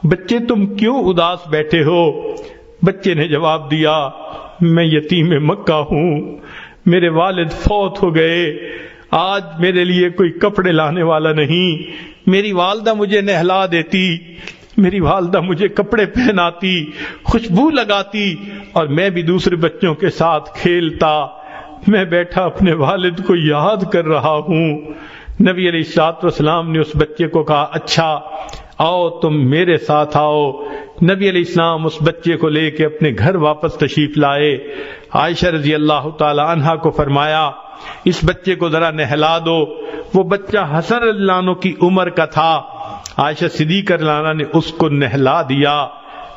بچے تم کیوں اداس بیٹھے ہو؟ بچے نے جواب دیا، میں یتیم مکہ ہوں، میرے والد فوت ہو گئے، آج میرے لیے کوئی کپڑے لانے والا نہیں. میری والدہ مجھے نہلا دیتی، میری والدہ مجھے کپڑے پہناتی، خوشبو لگاتی، اور میں بھی دوسرے بچوں کے ساتھ کھیلتا. میں بیٹھا اپنے والد کو یاد کر رہا ہوں. نبی علیہ الصلوۃ والسلام نے اس بچے کو کہا، اچھا آؤ تم میرے ساتھ آؤ. نبی علیہ السلام اس بچے کو لے کے اپنے گھر واپس تشریف لائے. عائشہ رضی اللہ تعالی عنہا کو فرمایا، اس بچے کو ذرا نہلا دو. وہ بچہ حسن رضی اللہ عنہ کی عمر کا تھا. عائشہ صدیقہ رضی اللہ عنہا نے اس کو نہلا دیا.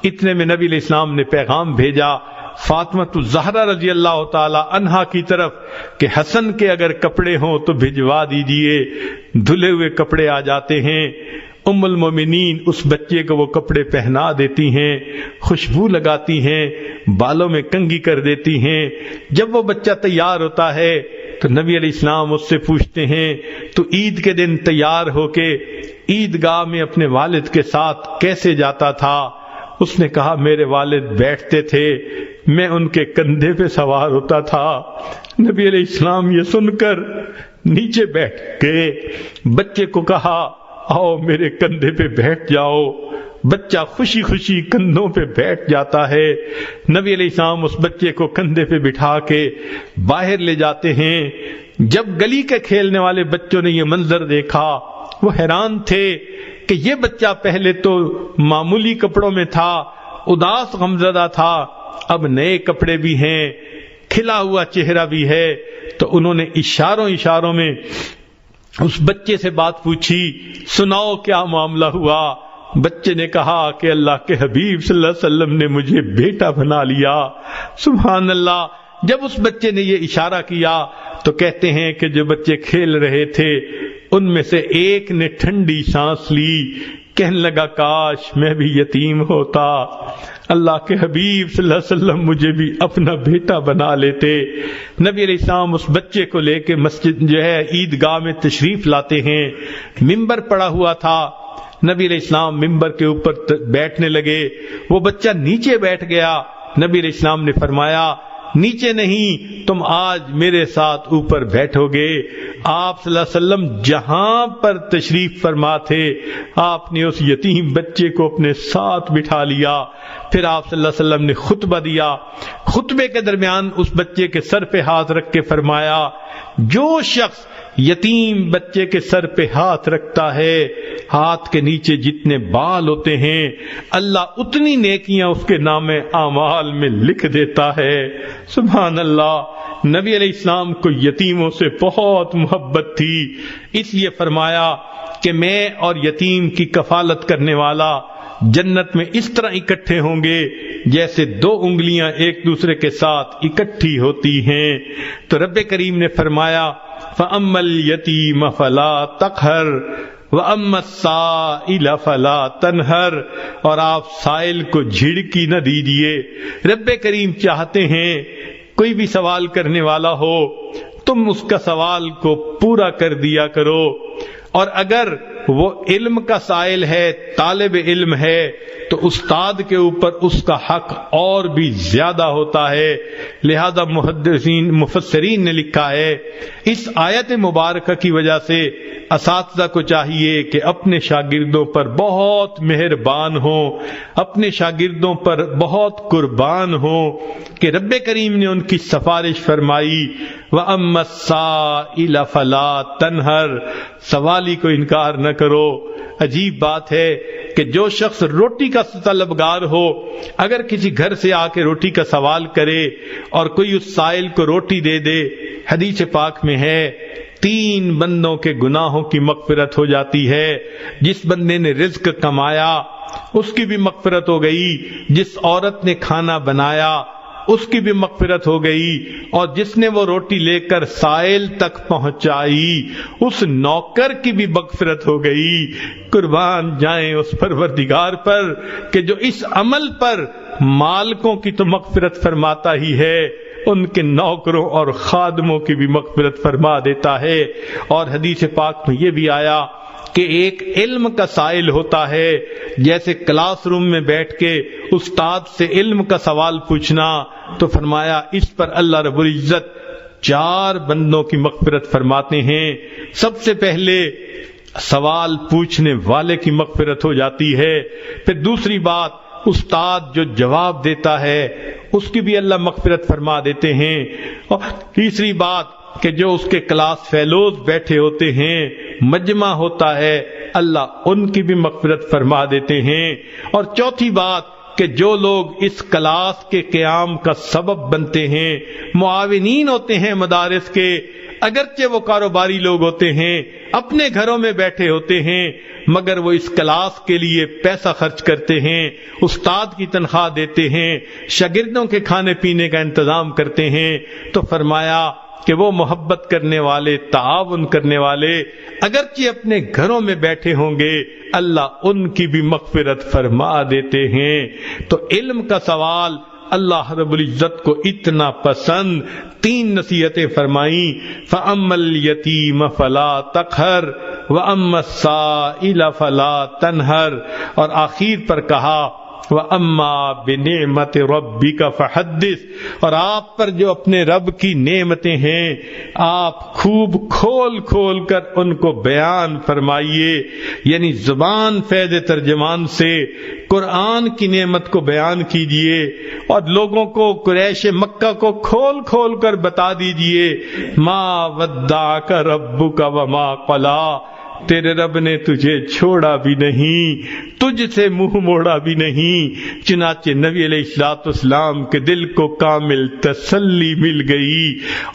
اتنے میں نبی علیہ السلام نے پیغام بھیجا فاطمہ الزہرا رضی اللہ تعالی عنہا کی طرف کہ حسن کے اگر کپڑے ہوں تو بھجوا دیجئے. دھلے ہوئے کپڑے آ جاتے ہیں. ام المومنین اس بچے کو وہ کپڑے پہنا دیتی ہیں، خوشبو لگاتی ہیں، بالوں میں کنگھی کر دیتی ہیں. جب وہ بچہ تیار ہوتا ہے تو نبی علیہ السلام اس سے پوچھتے ہیں، تو عید کے دن تیار ہو کے عیدگاہ میں اپنے والد کے ساتھ کیسے جاتا تھا؟ اس نے کہا، میرے والد بیٹھتے تھے، میں ان کے کندھے پہ سوار ہوتا تھا. نبی علیہ السلام یہ سن کر نیچے بیٹھ گئے. بچے کو کہا، آؤ میرے کندھے پہ بیٹھ جاؤ. بچہ خوشی خوشی کندھوں پہ بیٹھ جاتا ہے. نبی علیہ السلام اس بچے کو کندھے پہ بٹھا کے باہر لے جاتے ہیں. جب گلی کے کھیلنے والے بچوں نے یہ منظر دیکھا، وہ حیران تھے کہ یہ بچہ پہلے تو معمولی کپڑوں میں تھا، اداس غمزدہ تھا، اب نئے کپڑے بھی ہیں، کھلا ہوا چہرہ بھی ہے. تو انہوں نے اشاروں میں اس بچے سے بات پوچھی، سناؤ کیا معاملہ ہوا؟ بچے نے کہا کہ اللہ کے حبیب صلی اللہ علیہ وسلم نے مجھے بیٹا بنا لیا. سبحان اللہ. جب اس بچے نے یہ اشارہ کیا تو کہتے ہیں کہ جو بچے کھیل رہے تھے ان میں سے ایک نے ٹھنڈی سانس لی، کہنے لگا، کاش میں بھی یتیم ہوتا، اللہ کے حبیب صلی اللہ علیہ وسلم مجھے بھی اپنا بیٹا بنا لیتے. نبی علیہ السلام اس بچے کو لے کے مسجد جو ہے عیدگاہ میں تشریف لاتے ہیں. ممبر پڑا ہوا تھا. نبی علیہ السلام ممبر کے اوپر بیٹھنے لگے. وہ بچہ نیچے بیٹھ گیا. نبی علیہ السلام نے فرمایا، نیچے نہیں، تم آج میرے ساتھ اوپر بیٹھو گے. آپ صلی اللہ علیہ وسلم جہاں پر تشریف فرما تھے، آپ نے اس یتیم بچے کو اپنے ساتھ بٹھا لیا. پھر آپ صلی اللہ علیہ وسلم نے خطبہ دیا. خطبے کے درمیان اس بچے کے سر پہ ہاتھ رکھ کے فرمایا، جو شخص یتیم بچے کے سر پہ ہاتھ رکھتا ہے، ہاتھ کے نیچے جتنے بال ہوتے ہیں اللہ اتنی نیکیاں اس کے نام اعمال میں لکھ دیتا ہے. سبحان اللہ. نبی علیہ السلام کو یتیموں سے بہت محبت تھی، اس لیے فرمایا کہ میں اور یتیم کی کفالت کرنے والا جنت میں اس طرح اکٹھے ہوں گے جیسے دو انگلیاں ایک دوسرے کے ساتھ اکٹھی ہوتی ہیں. تو رب کریم نے فرمایا، فَأَمَّا الْيَتِيمَ فَلَا تَقْهَرْ وَأَمَّا السَّائِلَ فَلَا تَنْهَرْ. اور آپ سائل کو جھڑکی نہ دیجیے. رب کریم چاہتے ہیں کوئی بھی سوال کرنے والا ہو تم اس کا سوال کو پورا کر دیا کرو، اور اگر وہ علم کا سائل ہے، طالب علم ہے، تو استاد کے اوپر اس کا حق اور بھی زیادہ ہوتا ہے. لہذا مفسرین نے لکھا ہے اس آیت مبارکہ کی وجہ سے اساتذہ کو چاہیے کہ اپنے شاگردوں پر بہت مہربان ہوں، اپنے شاگردوں پر بہت قربان ہوں کہ رب کریم نے ان کی سفارش فرمائی، وَأَمَّا السَّائِلَ فَلَا تَنْهَرْ. سوالی کو انکار نہ کرو. عجیب بات ہے کہ جو شخص روٹی کا طلبگار ہو، اگر کسی گھر سے آ کے روٹی کا سوال کرے اور کوئی اس سائل کو روٹی دے دے، حدیث پاک میں ہے 3 بندوں کے گناہوں کی مغفرت ہو جاتی ہے۔ جس بندے نے رزق کمایا اس کی بھی مغفرت ہو گئی، جس عورت نے کھانا بنایا اس کی بھی مغفرت ہو گئی، اور جس نے وہ روٹی لے کر سائل تک پہنچائی اس نوکر کی بھی مغفرت ہو گئی۔ قربان جائیں اس پروردگار پر کہ جو اس عمل پر مالکوں کی تو مغفرت فرماتا ہی ہے، ان کے نوکروں اور خادموں کی بھی مغفرت فرما دیتا ہے۔ اور حدیث پاک میں یہ بھی آیا کہ ایک علم کا سائل ہوتا ہے، جیسے کلاس روم میں بیٹھ کے استاد سے علم کا سوال پوچھنا، تو فرمایا اس پر اللہ رب العزت 4 بندوں کی مغفرت فرماتے ہیں۔ سب سے پہلے سوال پوچھنے والے کی مغفرت ہو جاتی ہے، پھر دوسری بات استاد جو جواب دیتا ہے اس کی بھی اللہ مغفرت فرما دیتے ہیں، اور تیسری بات کہ جو اس کے کلاس فیلوز بیٹھے ہوتے ہیں، مجمع ہوتا ہے، اللہ ان کی بھی مغفرت فرما دیتے ہیں، اور چوتھی بات کہ جو لوگ اس کلاس کے قیام کا سبب بنتے ہیں، معاونین ہوتے ہیں مدارس کے، اگرچہ وہ کاروباری لوگ ہوتے ہیں، اپنے گھروں میں بیٹھے ہوتے ہیں، مگر وہ اس کلاس کے لیے پیسہ خرچ کرتے ہیں، استاد کی تنخواہ دیتے ہیں، شاگردوں کے کھانے پینے کا انتظام کرتے ہیں، تو فرمایا کہ وہ محبت کرنے والے، تعاون کرنے والے اگرچہ اپنے گھروں میں بیٹھے ہوں گے، اللہ ان کی بھی مغفرت فرما دیتے ہیں۔ تو علم کا سوال اللہ رب العزت کو اتنا پسند، 3 نصیحتیں فرمائیں، فَأَمَّا الْيَتِيمَ فَلَا تَقْهَرْ وَأَمَّا السَّائِلَ فَلَا تَنْهَرْ، اور آخر پر کہا وَأَمَّا بِنِعْمَةِ رَبِّكَ فَحَدِّثْ، اور آپ پر جو اپنے رب کی نعمتیں ہیں آپ خوب کھول کھول کر ان کو بیان فرمائیے، یعنی زبان فیض ترجمان سے قرآن کی نعمت کو بیان کیجئے، اور لوگوں کو قریش مکہ کو کھول کھول کر بتا دیجئے ما ودعک ربک وما قلا، تیرے رب نے تجھے چھوڑا بھی نہیں، تجھ سے منہ موڑا بھی نہیں۔ چنانچہ نبی علیہ الصلوۃ والسلام کے دل کو کامل تسلی مل گئی،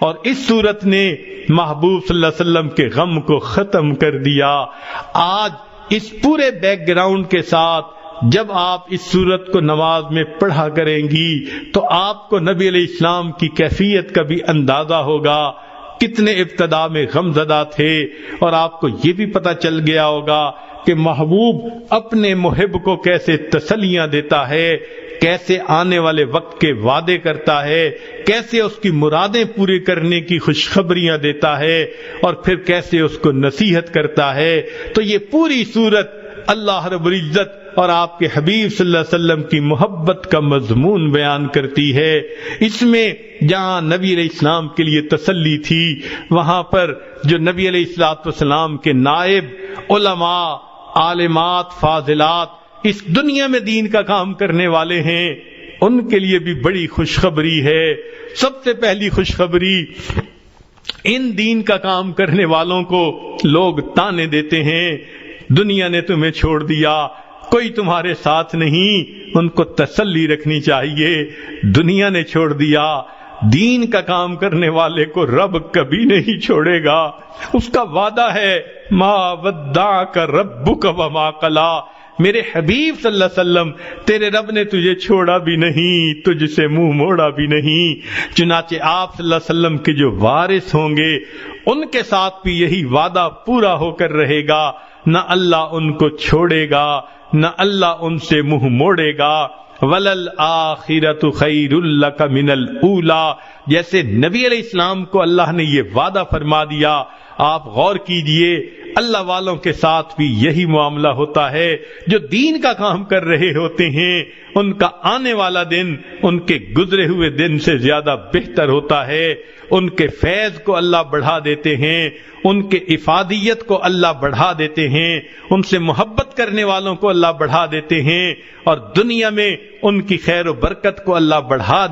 اور اس صورت نے محبوب صلی اللہ علیہ وسلم کے غم کو ختم کر دیا۔ آج اس پورے بیک گراؤنڈ کے ساتھ جب آپ اس سورت کو نماز میں پڑھا کریں گی تو آپ کو نبی علیہ السلام کی کیفیت کا بھی اندازہ ہوگا، کتنے ابتدا میں غم زدہ تھے، اور آپ کو یہ بھی پتہ چل گیا ہوگا کہ محبوب اپنے محب کو کیسے تسلیاں دیتا ہے، کیسے آنے والے وقت کے وعدے کرتا ہے، کیسے اس کی مرادیں پورے کرنے کی خوشخبریاں دیتا ہے، اور پھر کیسے اس کو نصیحت کرتا ہے۔ تو یہ پوری سورت اللہ رب العزت اور آپ کے حبیب صلی اللہ علیہ وسلم کی محبت کا مضمون بیان کرتی ہے۔ اس میں جہاں نبی علیہ السلام کے لیے تسلی تھی، وہاں پر جو نبی علیہ الصلوۃ والسلام کے نائب علماء، عالمات، فاضلات اس دنیا میں دین کا کام کرنے والے ہیں، ان کے لیے بھی بڑی خوشخبری ہے۔ سب سے پہلی خوشخبری، ان دین کا کام کرنے والوں کو لوگ تانے دیتے ہیں، دنیا نے تمہیں چھوڑ دیا، کوئی تمہارے ساتھ نہیں، ان کو تسلی رکھنی چاہیے، دنیا نے چھوڑ دیا، دین کا کام کرنے والے کو رب کبھی نہیں چھوڑے گا، اس کا وعدہ ہے ما ودعک ربک وما قلا، میرے حبیب صلی اللہ علیہ وسلم تیرے رب نے تجھے چھوڑا بھی نہیں، تجھ سے منہ موڑا بھی نہیں۔ چنانچہ آپ صلی اللہ علیہ وسلم کے جو وارث ہوں گے ان کے ساتھ بھی یہی وعدہ پورا ہو کر رہے گا، نہ اللہ ان کو چھوڑے گا، نہ اللہ ان سے منہ موڑے گا۔ وَلَلْآخِرَةُ خَيْرٌ لَكَ مِنَ الْأُولَى، جیسے نبی علیہ السلام کو اللہ نے یہ وعدہ فرما دیا، آپ غور کیجئے اللہ والوں کے ساتھ بھی یہی معاملہ ہوتا ہے، جو دین کا کام کر رہے ہوتے ہیں ان کا آنے والا دن ان کے گزرے ہوئے دن سے زیادہ بہتر ہوتا ہے، ان کے فیض کو اللہ بڑھا دیتے ہیں، ان کے افادیت کو اللہ بڑھا دیتے ہیں، ان سے محبت کرنے والوں کو اللہ بڑھا دیتے ہیں، اور دنیا میں ان کی خیر و برکت کو اللہ بڑھا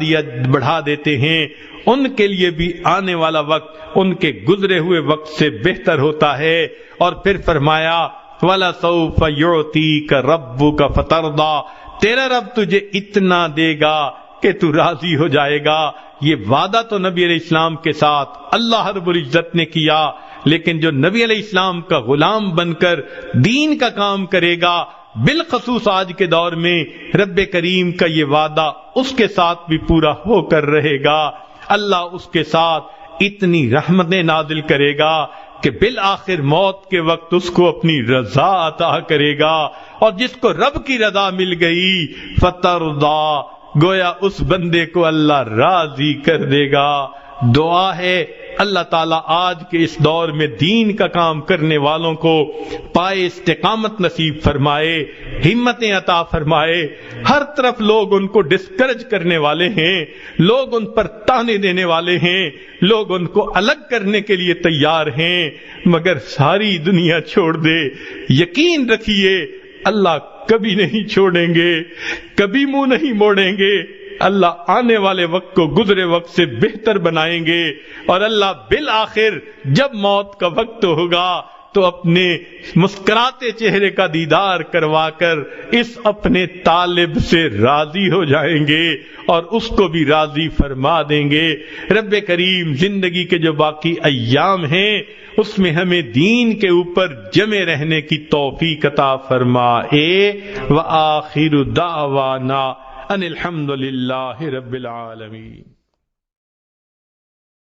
دیتے ہیں۔ ان کے لیے بھی آنے والا وقت ان کے گزرے ہوئے وقت سے بہتر ہوتا ہے۔ اور پھر فرمایا وَلَسَوْفَ يُعْطِيكَ رَبُّكَ فَتَرْضَىٰ، تیرا رب تجھے اتنا دے گا کہ تو راضی ہو جائے گا۔ یہ وعدہ تو نبی علیہ السلام کے ساتھ اللہ رب العزت نے کیا، لیکن جو نبی علیہ السلام کا غلام بن کر دین کا کام کرے گا، بالخصوص آج کے دور میں رب کریم کا یہ وعدہ اس کے ساتھ بھی پورا ہو کر رہے گا۔ اللہ اس کے ساتھ اتنی رحمتیں نازل کرے گا کہ بالآخر موت کے وقت اس کو اپنی رضا عطا کرے گا، اور جس کو رب کی رضا مل گئی فترضا، گویا اس بندے کو اللہ راضی کر دے گا۔ دعا ہے اللہ تعالیٰ آج کے اس دور میں دین کا کام کرنے والوں کو پائے استقامت نصیب فرمائے، ہمتیں عطا فرمائے۔ ہر طرف لوگ ان کو ڈسکریج کرنے والے ہیں، لوگ ان پر تانے دینے والے ہیں، لوگ ان کو الگ کرنے کے لیے تیار ہیں، مگر ساری دنیا چھوڑ دے، یقین رکھیے اللہ کبھی نہیں چھوڑیں گے، کبھی منہ نہیں موڑیں گے۔ اللہ آنے والے وقت کو گزرے وقت سے بہتر بنائیں گے، اور اللہ بالآخر جب موت کا وقت ہوگا تو اپنے مسکراتے چہرے کا دیدار کروا کر اس اپنے طالب سے راضی ہو جائیں گے اور اس کو بھی راضی فرما دیں گے۔ رب کریم زندگی کے جو باقی ایام ہیں اس میں ہمیں دین کے اوپر جمے رہنے کی توفیق عطا فرمائے۔ وآخر دعوانا ان الحمد للہ رب العالمین۔